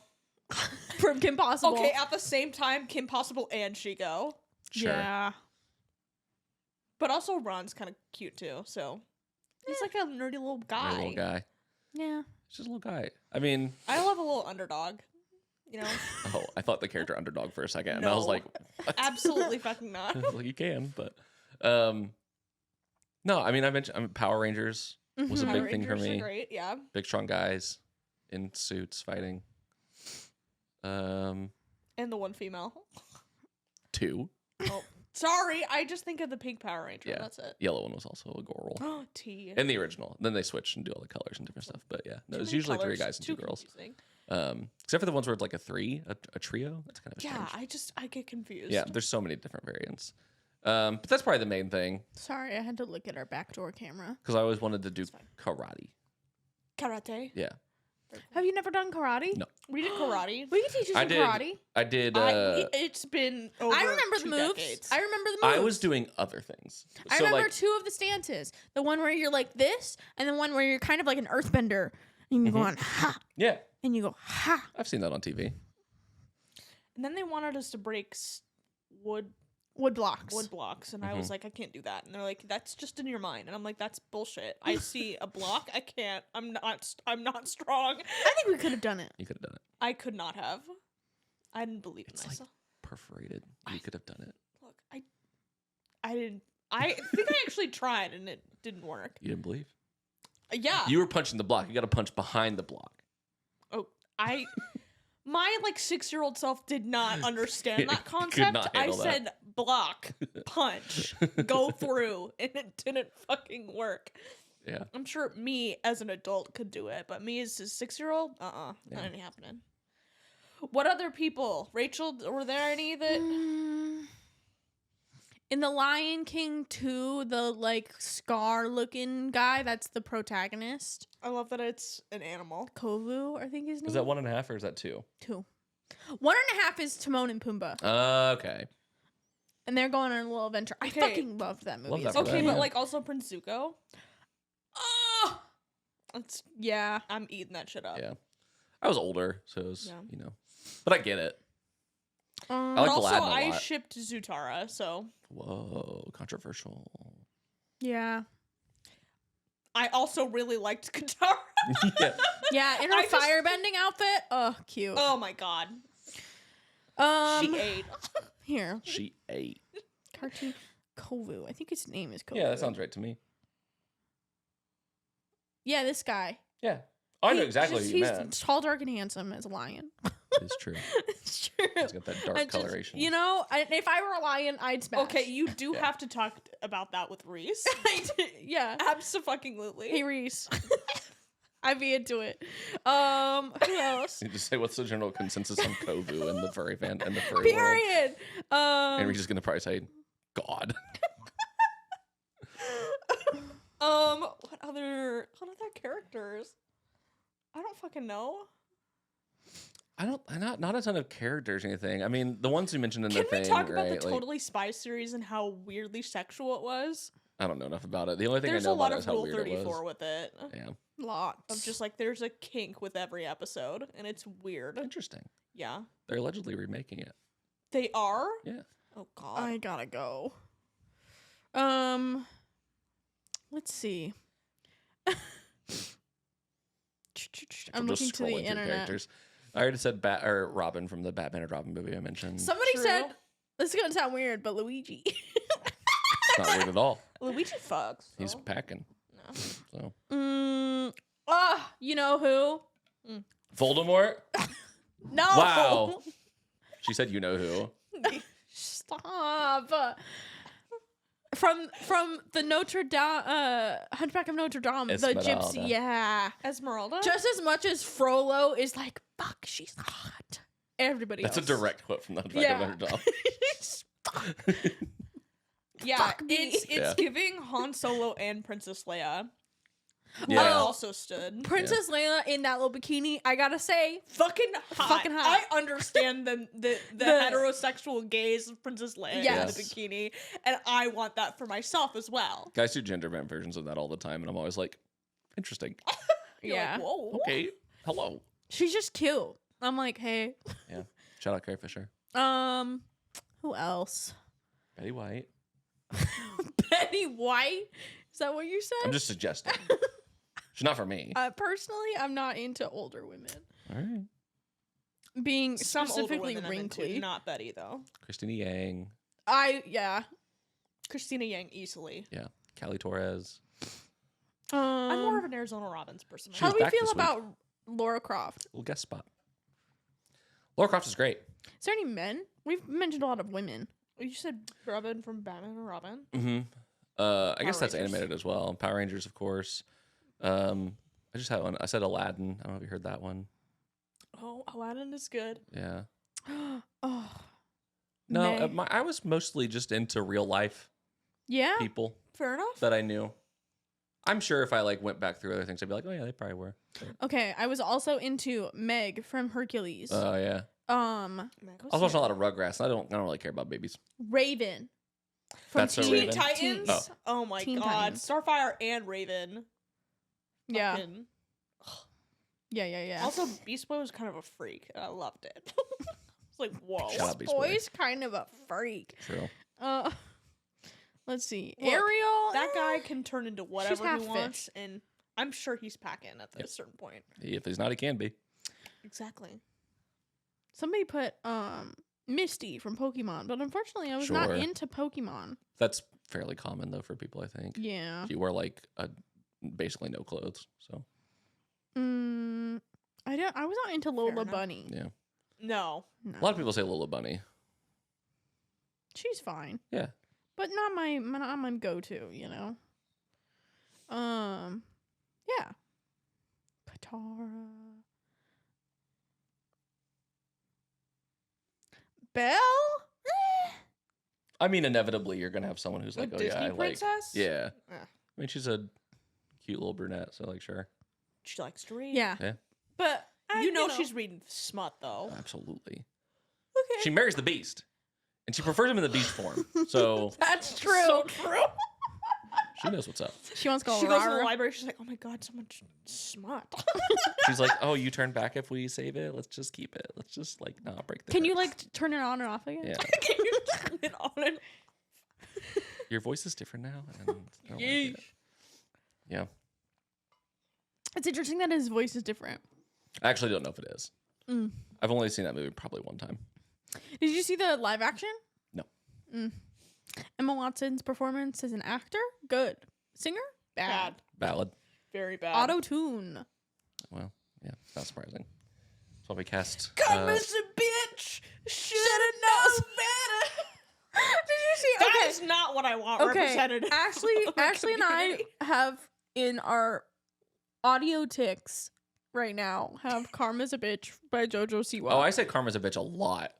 from Kim Possible. Okay, at the same time, Kim Possible and Shigo. Sure. Yeah. But also Ron's kind of cute too, so he's like a nerdy little guy. You're a little guy. Yeah. It's just a little guy. I mean, I love a little underdog. You know, oh, I thought the character underdog for a second, and I was No. like, what? absolutely fucking not. Well, you can, but no. I mean, I mentioned Power Rangers was a Mhm. big Power thing for Rangers are me. great, yeah. Big strong guys in suits fighting. And the one female. 2. Oh, sorry, I just think of the pink Power Ranger. Yeah. That's it. Yellow one was also a girl Oh, T. in the original. Then they switched and do all the colors and different stuff. But yeah, no, Too it's many usually 3 colors, guys and 2 too girls. confusing. Except for the ones where it's like a 3, a trio. That's kind of Yeah, strange. I get confused. Yeah, there's so many different variants. But that's probably the main thing Sorry, I had to look at our backdoor camera. because I always wanted to do karate. Karate. Yeah, Have you never done karate? No. We did karate. We can teach you I some did. karate. I did. It's been over I remember the 2 moves. decades. I remember the moves. I was doing other things. I So remember like, 2 of the stances. The one where you're like this, and the one where you're kind of like an earthbender, and you're going ha, yeah, and you go ha. I've seen that on TV. And then they wanted us to break wood Wood blocks. blocks, and I was like, I can't do that. And they're like, that's just in your mind. And I'm like, that's bullshit. I see a block, I can't. I'm not strong. I think we could have done it. You could have done it. I could not have. I didn't believe in It's like myself. perforated. You could have done it. Look, I didn't. I think I actually tried, and it didn't work. You didn't believe. Yeah. You were punching the block. You got to punch behind the block. Oh, my 6-year-old self did not understand that Could concept. not I handle that. said block, punch, go through, and it didn't fucking work. Yeah. I'm sure me as an adult could do it, but me as a 6-year-old, Yeah. that ain't happening. What other people? Rachel, were there any that? In The Lion King 2, the like scar looking guy, that's the protagonist. I love that it's an animal. Kovu, I think his name. Is that 1.5 or is that 2? 2. 1.5 is Timon and Pumbaa. Okay. And they're going on a little adventure. I Okay. fucking loved that movie. Love that as for a Okay, kid. but yeah. like also Prince Zuko. Oh! It's, Yeah. I'm eating that shit up. Yeah. I was older, so it was, Yeah. But I get it. I Um, like also, Aladdin a I lot. shipped Zutara, so Whoa, controversial. yeah. I also really liked Katara. Yeah. Yeah, in her I just- firebending outfit. Oh, cute. Oh my god. She ate. Here. She ate. Cartoon Kovu. I think his name is Kovu. Yeah, that sounds right to me. Yeah, this guy. Yeah. Oh, I know exactly who you He's meant. tall, dark, and handsome as a lion. It's true. It's true. He's got that dark I just- coloration. You know, if I were a lion, I'd smash. Okay, you do Yeah. have to talk about that with Reese. Yeah. Absolutely. Hey, Reese. I'd be into it. Who else? You just say what's the general consensus on Kovu and the furry fan and the furry world. Period. And we're just gonna probably say God. What other characters? I don't fucking know. Not a ton of characters or anything. I mean, the ones you mentioned in Can the we thing, talk about right? the Totally Spies series and how weirdly sexual it was? I don't know enough about it. The only thing There's I know a lot about it of is how Rule weird it 34 was. with it. Yeah, Lots. Of just like there's a kink with every episode, and it's weird. interesting. Yeah, They're allegedly remaking it. they are. Yeah. Oh god. I gotta go. Let's see. I'm Just looking to the scrolling through internet. characters. I already said Robin from the Batman and Robin movie I mentioned. Somebody True. said this is gonna sound weird, but Luigi. It's not weird at all. Luigi fucks. He's so, packing. no. So You know who? Voldemort. No. Wow. She said, "You know who." Stop. From the Notre Dame, Hunchback of Notre Dame, the Esmeralda. gypsy, yeah. Esmeralda. Just as much as Frollo is like, fuck, she's hot. Everybody That's else. a direct quote from the Hunchback Yeah. of Notre Dame. Fuck. yeah, fuck me. it's Yeah. giving Han Solo and Princess Leia. I Yeah. also stood. Princess Leia in that little bikini, I gotta say, Fucking hot. Fucking hot. I understand the heterosexual gaze of Princess Leia in Yes. the bikini, and I want that for myself as well. Guys do gender bent versions of that all the time, and I'm always like, interesting. You're yeah. like, whoa. Okay, hello. She's just cute. I'm like, hey. Yeah. Shout out Carrie Fisher. Who else? Betty White. Betty White? Is that what you said? I'm just suggesting. She's not for me. Personally, I'm not into older women. All right. Being Some older specifically women I'm into, wrinkly. not Betty though. Christina Yang. Yeah. Christina Yang easily. Yeah. Callie Torres. I'm more of an Arizona Robbins person. She how was do we back feel this week. about Laura Croft? Little guest spot. Laura Croft is great. Is there any men? We've mentioned a lot of women. You said Robin from Batman and Robin. Mm-hmm. I guess Power that's Rangers. animated as well. Power Rangers, of course. I just had one. I said Aladdin. I don't know if you heard that one. Oh, Aladdin is good. Yeah. Oh. No, May. I was mostly just into real life Yeah. people Fair enough. that I knew. I'm sure if I like went back through other things, I'd be like, oh yeah, they probably were. Okay, I was also into Meg from Hercules. Oh yeah. Oh, I was watching a lot of Rugrats. And I don't really care about babies. Raven. From That's a Teen Raven? Titans. Oh. Oh my Teen god. Titans. Starfire and Raven. Yeah. Fucking- Yeah. Also, Beast Boy was kind of a freak. And I loved it. It's like, whoa. Shout out Beast Boy. Boy's kind of a freak. True. Let's see. Look, Ariel. That guy can turn into whatever half he wants, fish. and I'm sure he's packing at a Yep. certain point. If he's not, he can be. Exactly. Somebody put Misty from Pokemon, but unfortunately I was not Sure. into Pokemon. That's fairly common though for people, I think. Yeah. If you wear like basically no clothes. So I was not into Lola enough. Bunny. yeah. No. No. A lot of people say Lola Bunny. She's fine. Yeah. But not my go-to, you know. Yeah. Katara. Belle? I mean, inevitably, you're gonna have someone who's like, A oh Disney yeah, I like. princess? Yeah. Eh. I mean, she's a cute little brunette, so like, sure. She likes to read. Yeah. Yeah. But You know she's reading smut though. Absolutely. okay. She marries the Beast, and she prefers him in the Beast form. So That's true. So true. she knows what's up. She wants to go She goes to the rawr. library. She's like, "Oh my god, so much smut." She's like, oh, you turn back if we save it. Let's just keep it. Let's just like not break the. Can you curse." like turn it on and off again? Yeah. Can you turn it on and Your voice is different now. And I don't like Yeesh. it. Yeah. It's interesting that his voice is different. I actually don't know if it is. Mm. I've only seen that movie probably one time. Did you see the live action? No. Emma Watson's performance as an actor? Good. Singer? bad, Ballad. very bad. Auto tune. Well, yeah, it's not surprising. That's why we cast. Karma's a bitch. Should've known better. Did you see? That is not what I want represented. Ashley, in our Ashley and I community. have in our audio ticks right now have "Karma's a Bitch" by JoJo Siwa. Oh, I say Karma's a bitch a lot.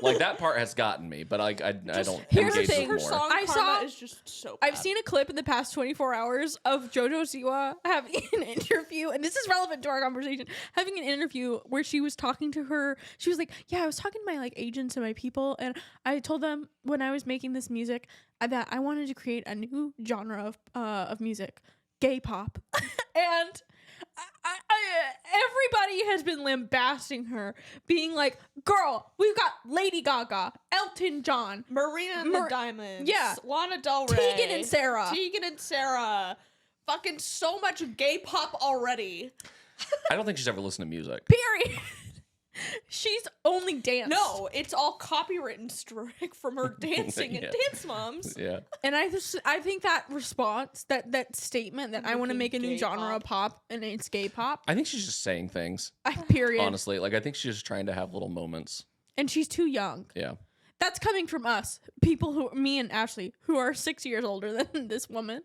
Like that part has gotten me, but I don't Here's the engage thing, with Her more. song I Karma saw- is just so bad. I've seen a clip in the past 24 hours of JoJo Siwa having an interview, and this is relevant to our conversation, having an interview where she was talking to her. She was like, yeah, I was talking to my like agents and my people, and I told them when I was making this music that I wanted to create a new genre of music, gay pop. And everybody has been lambasting her, being like, girl, we've got Lady Gaga, Elton John, Marina and the Diamonds. Yeah. Lana Del Rey. Tegan and Sarah. Tegan and Sarah. Fucking so much gay pop already. I don't think she's ever listened to music. Period. She's only danced. No, it's all copywritten strike from her dancing Yeah. and Dance Moms. Yeah. And I think that response, that statement that I want to make a new Gay genre of pop and it's gay pop. I think she's just saying things. Period. Honestly, like I think she's just trying to have little moments. And she's too young. Yeah. That's coming from us, people who, me and Ashley, who are 6 years older than this woman.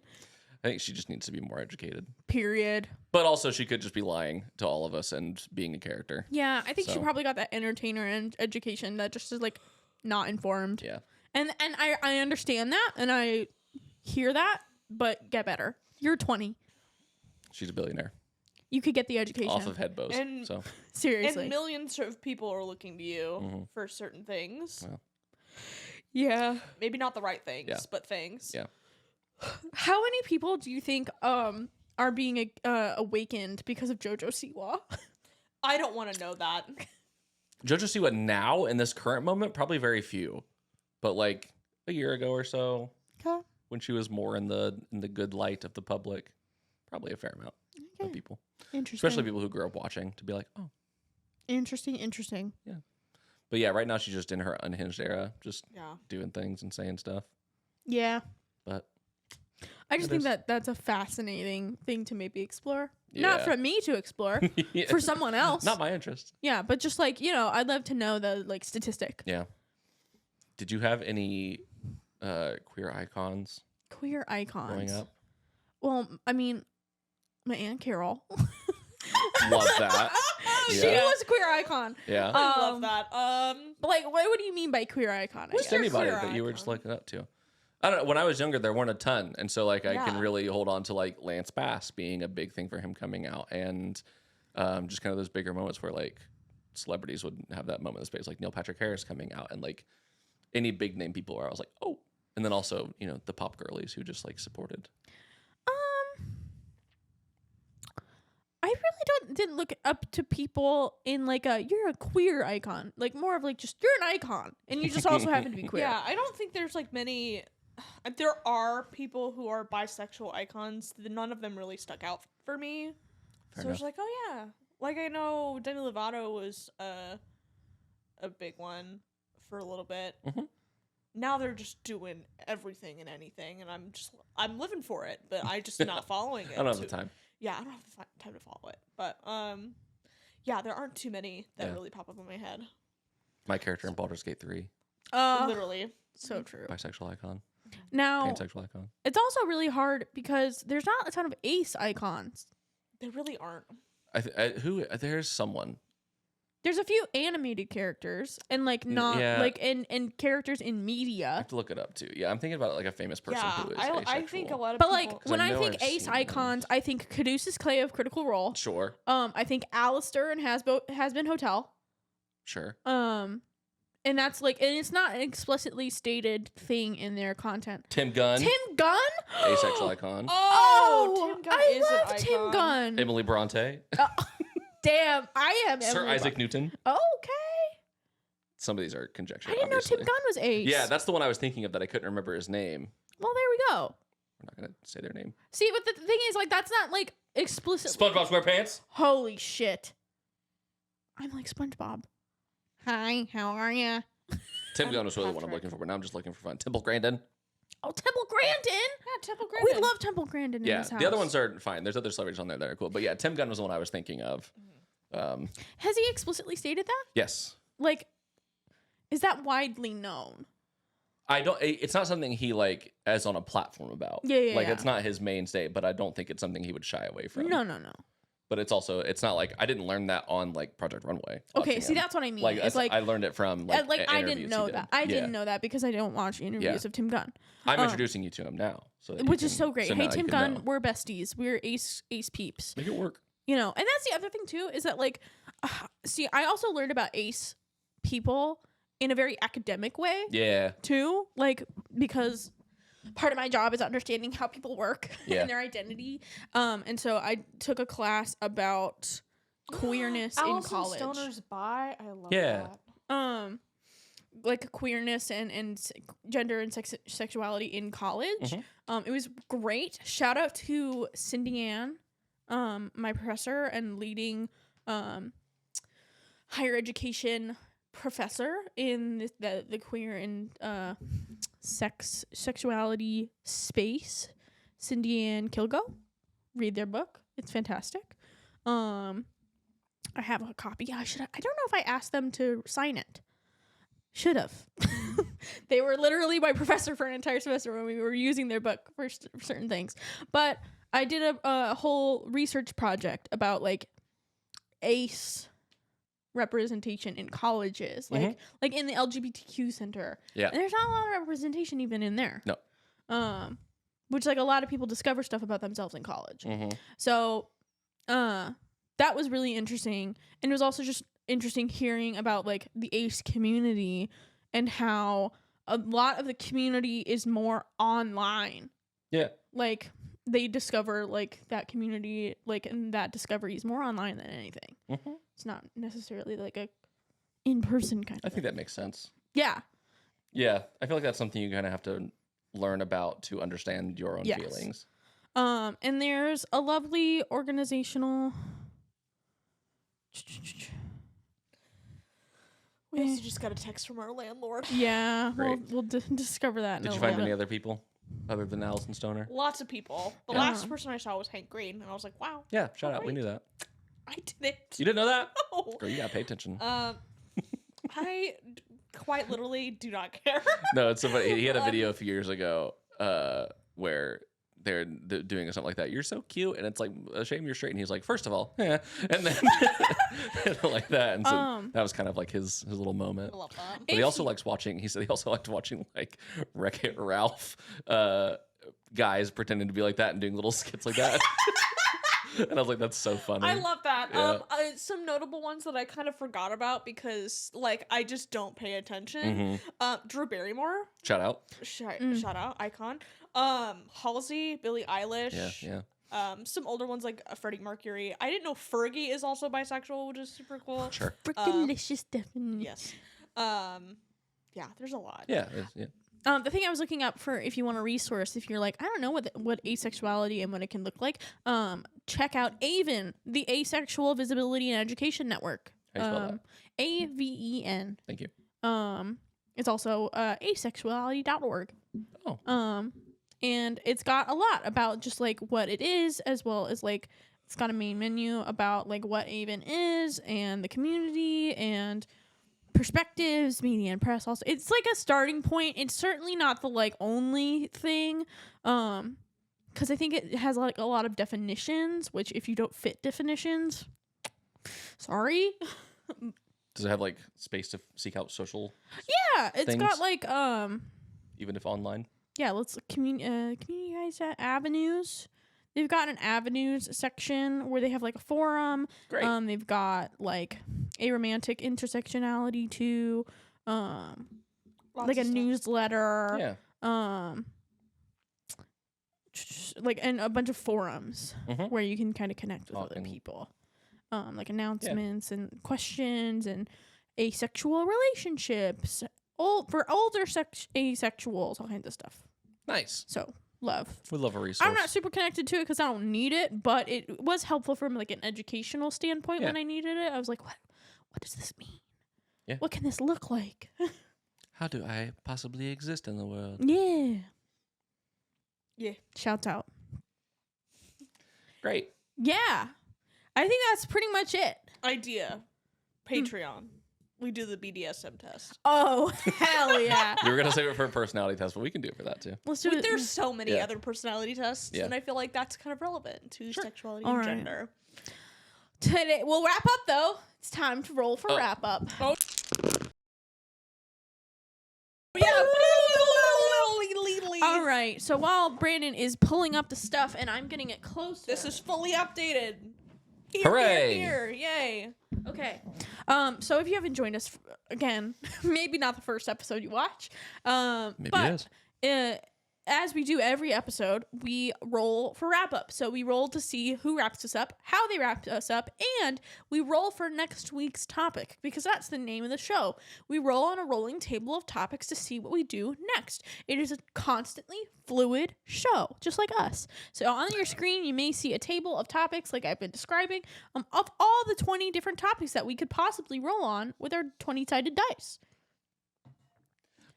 I think she just needs to be more educated. Period. But also, she could just be lying to all of us and being a character. Yeah, I think she So. probably got that entertainer and education that just is like not informed. Yeah. And I understand that and I hear that, but get better. You're 20. She's a billionaire You could get the education. off of head bows. And- So Seriously. And millions of people are looking to you Mhm. for certain things. Well. yeah. Maybe not the right things, Yeah. but things. Yeah. How many people do you think are being awakened because of JoJo Siwa? I don't want to know that. JoJo Siwa now in this current moment, probably very few. But like a year ago or so, Okay. when she was more in the good light of the public, probably a fair amount of people. Interesting. Especially people who grew up watching to be like, oh. Interesting. But yeah, right now she's just in her unhinged era, just Yeah. doing things and saying stuff. Yeah. But I just It think is. that that's a fascinating thing to maybe explore. Not Yeah. for me to explore, Yeah. for someone else. Not my interest. Yeah, but just like, I'd love to know the like statistic. Yeah. Did you have any queer icons Queer icons. growing up? Well, I mean, my Aunt Carol. Love that. She Yeah. was a queer icon. Yeah. I love Um, that. But like, what do you mean by queer icon? I Just guess? your anybody queer that you were just icon? looking up to. I don't know. When I was younger, there weren't a ton. And so like I can Yeah. really hold on to like Lance Bass being a big thing for him coming out and just kind of those bigger moments where like celebrities would have that moment in space, like Neil Patrick Harris coming out and like any big name people where I was like, oh. And then also, the pop girlies who just like supported. I really didn't look up to people in like you're a queer icon, like more of like just you're an icon, and you just also happen to be queer. Yeah, I don't think there's like many. There are people who are bisexual icons. None of them really stuck out for me. Fair So it's enough. like, oh yeah, like I know Demi Lovato was a big one for a little bit. Mhm. Now they're just doing everything and anything, and I'm living for it, but I just not following it. I don't have the too- time. Yeah, I don't have the time to follow it, but yeah, there aren't too many that Yeah. really pop up in my head. My character in Baldur's Gate 3, Literally. so true. bisexual icon, Now pansexual icon. it's also really hard because there's not a ton of ace icons. They really aren't. There's someone. There's a few animated characters and like not yeah. like and characters in I media. have to look it up too. Yeah, I'm thinking about like a famous person Yeah, who is I think a asexual. lot of But people. like 'Cause when I I know think I've ace seen icons, those. I think Caduceus Clay of Critical Role. Sure, I think Alistair and Has Been Hotel. sure. And that's like, and it's not an explicitly stated thing in their content. Tim Gunn, Tim Gunn, asexual icon. Oh, Tim Gunn I is an love Tim icon. Gunn. Emily Bronte, Damn, I am Sir Emily Isaac Blunt. Newton. Okay, Some of these are conjecture. I didn't obviously. know Tim Gunn was ace. Yeah, that's the one I was thinking of that I couldn't remember his name. Well, there we go. We're not gonna say their name. See, but the thing is, like, that's not like explicit. SpongeBob SquarePants. Holy shit! I'm like SpongeBob. Hi, how are ya? Tim I'm Gunn was really what I'm Patrick. looking for, but now I'm just looking for fun. Temple Grandin. Oh, Temple Grandin. Yeah, Temple We Grandin. love Temple Grandin in Yeah, this house. the other ones are fine. There's other celebrities on there that are cool, but yeah, Tim Gunn was the one I was thinking of. Has he explicitly stated that? Yes, Like, is that widely known? I don't. It's not something he like as on a platform about. Yeah, Like yeah. it's not his mainstay, but I don't think it's something he would shy away from. No, no, no. But it's also it's not like I didn't learn that on like Project Runway. Okay, watching see, him. that's what I mean. Like, It's like, I learned it from like, I interviews didn't he know did. that. I Yeah. didn't know that because I don't watch interviews of Tim Gunn, I'm introducing you to him now, so that you which is can- so great. so Hey, now you Tim can Gunn, know. we're besties. We're ace peeps. Make it work. You know, and that's the other thing too is that like, see, I also learned about ace people in a very academic way Yeah, too, like because part of my job is understanding how people work Yeah. and their identity. And so I took a class about queerness in Allison college. Stoner's bi. I love Yeah. that. Like queerness and gender and sexuality in college. It was great. Shout out to Cindy Ann, my professor and leading higher education professor in the queer and sexuality space. Cindy Ann Kilgo. Read their book. It's fantastic. I have a copy. I don't know if I asked them to sign it. Should have. They were literally my professor for an entire semester when we were using their book for certain things. But I did a whole research project about like ace representation in colleges, like in the LGBTQ center. Yeah. And there's not a lot of representation even in there. No. Which like a lot of people discover stuff about themselves in college. Mm-hmm. So, that was really interesting, and it was also just interesting hearing about like the ace community and how a lot of the community is more online. Yeah. Like they discover like that community, like, and that discovery is more online than anything. Mm-hmm. It's not necessarily like a in-person kind of I think thing. that makes sense. Yeah. Yeah, I feel like that's something you kind of have to learn about to understand your own Yes. feelings. And there's a lovely organizational. We also just got a text from our landlord. Yeah, Great. we'll discover that. Did in you a find little any bit. other people other than Allison Stoner? Lots of people. The Yeah. last person I saw was Hank Green, and I was like, wow, Yeah, shout out. We Alright. knew that. I didn't. You didn't know that? know. Girl, you gotta pay attention. I quite literally do not care. No, it's so funny. He had a video a few years ago where they're doing something like that. You're so cute, and it's like a shame you're straight. And he's like, first of all, and then like that. And so that was kind of like his little moment. I love that. But he also likes watching. He said he also liked watching like Wreck-It Ralph guys pretending to be like that and doing little skits like that. And I was like, that's so funny. I love that. Yeah. Some notable ones that I kind of forgot about because, like, I just don't pay attention. Drew Barrymore, Shout out. shout out, icon. Halsey, Billie Eilish. Yeah. Some older ones like Freddie Mercury. I didn't know Fergie is also bisexual, which is super cool. Sure. Delicious, definitely. Yes. Yeah, there's a lot. Yeah. The thing I was looking up for, if you want a resource, if you're like, I don't know what asexuality and what it can look like, check out AVEN, the Asexual Visibility and Education Network. How you spell that? AVEN. Thank you. It's also asexuality.org. Oh. And it's got a lot about just like what it is, as well as like it's got a main menu about like what AVEN is and the community and perspectives, media and press. Also, it's like a starting point. It's certainly not the like only thing, because I think it has like a lot of definitions. Which, if you don't fit definitions, sorry, Does it have like space to seek out social, Yeah, it's things? got like even if online? yeah, let's community guys avenues. They've got an avenues section where they have like a forum. Great. They've got like a romantic intersectionality too. Lots Like a of stuff. newsletter. Yeah. Like and a bunch of forums Mhm. where you can kind of connect with other Talking. people. Like announcements and questions and asexual relationships. For older asexuals, all kinds of stuff. Nice. So love. We love a resource. I'm not super connected to it because I don't need it, but it was helpful from like an educational standpoint Yeah. when I needed it. I was like, what does this mean? Yeah. What can this look like? How do I possibly exist in the world? Yeah. Yeah. Shout out. Great. Yeah. I think that's pretty much it. Idea. Patreon. We do the BDSM test. Oh, hell yeah. We were gonna save it for a personality test, but we can do it for that too. Let's do But it. there's so many Yeah. other personality tests, Yeah. and I feel like that's kind of relevant to sexuality All and right. gender. Today, we'll wrap up though. It's time to roll for Oh. wrap up. All right. So while Brandon is pulling up the stuff and I'm getting it closer. This is fully updated. Here, Hooray. Here, yay. Okay. So if you haven't joined us again, maybe not the first episode you watch. Maybe but, it is. As we do every episode, we roll for wrap up. So we roll to see who wraps us up, how they wrapped us up, and we roll for next week's topic because that's the name of the show. We roll on a rolling table of topics to see what we do next. It is a constantly fluid show, just like us. So on your screen, you may see a table of topics like I've been describing of all the 20 different topics that we could possibly roll on with our 20-sided dice.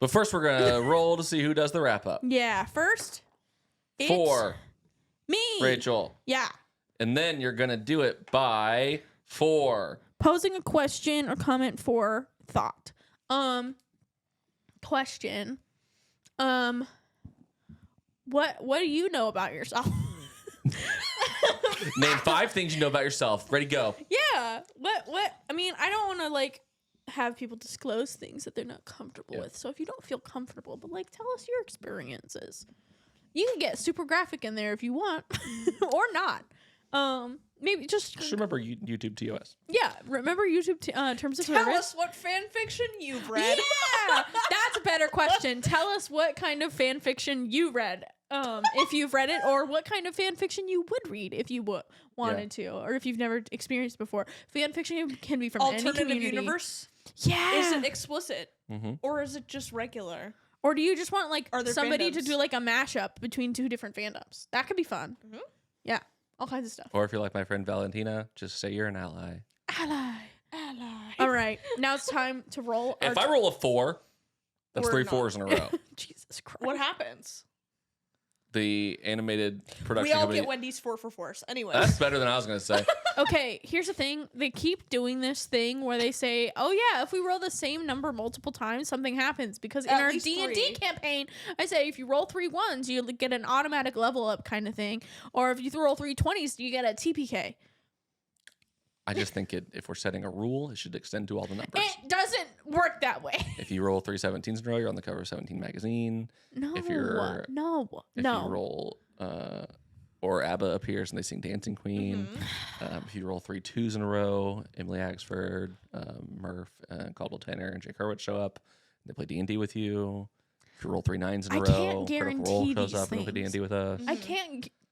But first, we're gonna roll to see who does the wrap up. Yeah, first, it's For me. Rachel, Yeah. and then you're gonna do it by 4. Posing a question or comment for thought. Question. What do you know about yourself? Name 5 things you know about yourself. Ready, go. Yeah. What I mean, I don't want to like have people disclose things that they're not comfortable with. So if you don't feel comfortable, but like tell us your experiences. You can get super graphic in there if you want or not. Maybe just remember YouTube TOS. yeah, remember YouTube terms of Tell service. us what fan fiction you've read. Yeah, that's a better question. Tell us what kind of fan fiction you read, if you've read it, or what kind of fan fiction you would read if you wanted to, or if you've never experienced before. Fan fiction can be from any Alternative community. universe? Yeah. Is it explicit? Mm-hmm. Or is it just regular? Or do you just want like Are there somebody to fandoms? do like a mashup between 2 different fandoms? That could be fun. Mhm. Yeah, all kinds of stuff. Or if you're like my friend Valentina, just say you're an ally. Ally. Ally. All right, now it's time to roll. If I roll a 4, that's We're 3 not. 4s in a row. Jesus Christ. What happens? The animated production We all company. get Wendy's 4 for 4s. Anyway. That's better than I was gonna say. Okay, here's the thing. They keep doing this thing where they say, "Oh yeah, if we roll the same number multiple times, something happens." Because in At our least D&D 3. campaign, I say if you roll 3 1s, you get an automatic level up kind of thing, or if you roll 3 20s, you get a TPK. I just think if we're setting a rule, it should extend to all the numbers. It doesn't work that way. If you roll 3 17s in a row, you're on the cover of 17 magazine. No, If you're- no. If you roll, or ABBA appears and they sing Dancing Queen. Mhm. If you roll 3 2s in a row, Emily Axford, Murph, Caldwell Tanner, and Jake Hurwitz show up. They play D&D with you. If you roll 3 9s in a I row, can't Critical Role guarantee shows these up and play things. D&D with us.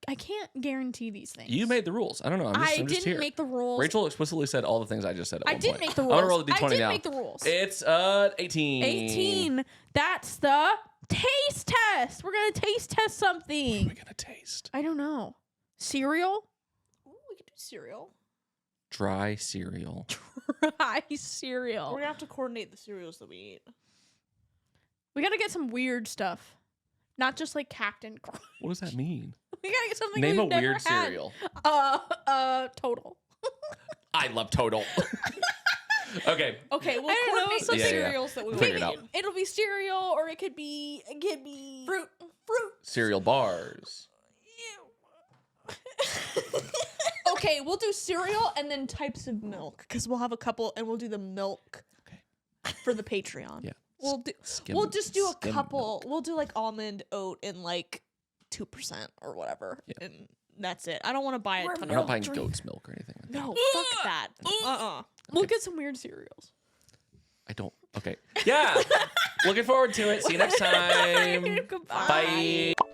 I can't guarantee these things. You made the rules. I don't know. I'm just I didn't here. make the rules. Rachel explicitly said all the things I just said at I one did point. make the I'm rules. gonna roll the D20 I did now. make the rules. It's 18. 18. That's the taste test. We're gonna taste test What are something. we gonna taste? I don't know. Cereal? Ooh, we could do cereal. Dry cereal. Dry cereal. We're gonna have to coordinate the cereals that we eat. We gotta get some weird stuff. Not just like Captain Crunch. What does that mean? We gotta get something Name we've a never weird had. cereal. Total. I love Total. Okay. Okay, we'll I don't know, coordinate the something- Yeah, yeah. cereals that we We'll want figure to it eat. out. It'll be cereal, or it could be fruit. Cereal bars. Okay, we'll do cereal and then types of milk because we'll have a couple and we'll do the milk for the Patreon. Yeah. We'll just do a skim couple. milk. We'll do like almond, oat, and like 2% or whatever, and that's it. I don't want to buy a ton We're of not milk. buying goat's milk or anything. No, fuck that. We'll get some weird cereals. I don't. Okay. Yeah. Looking forward to it. See you next time. Goodbye. Bye.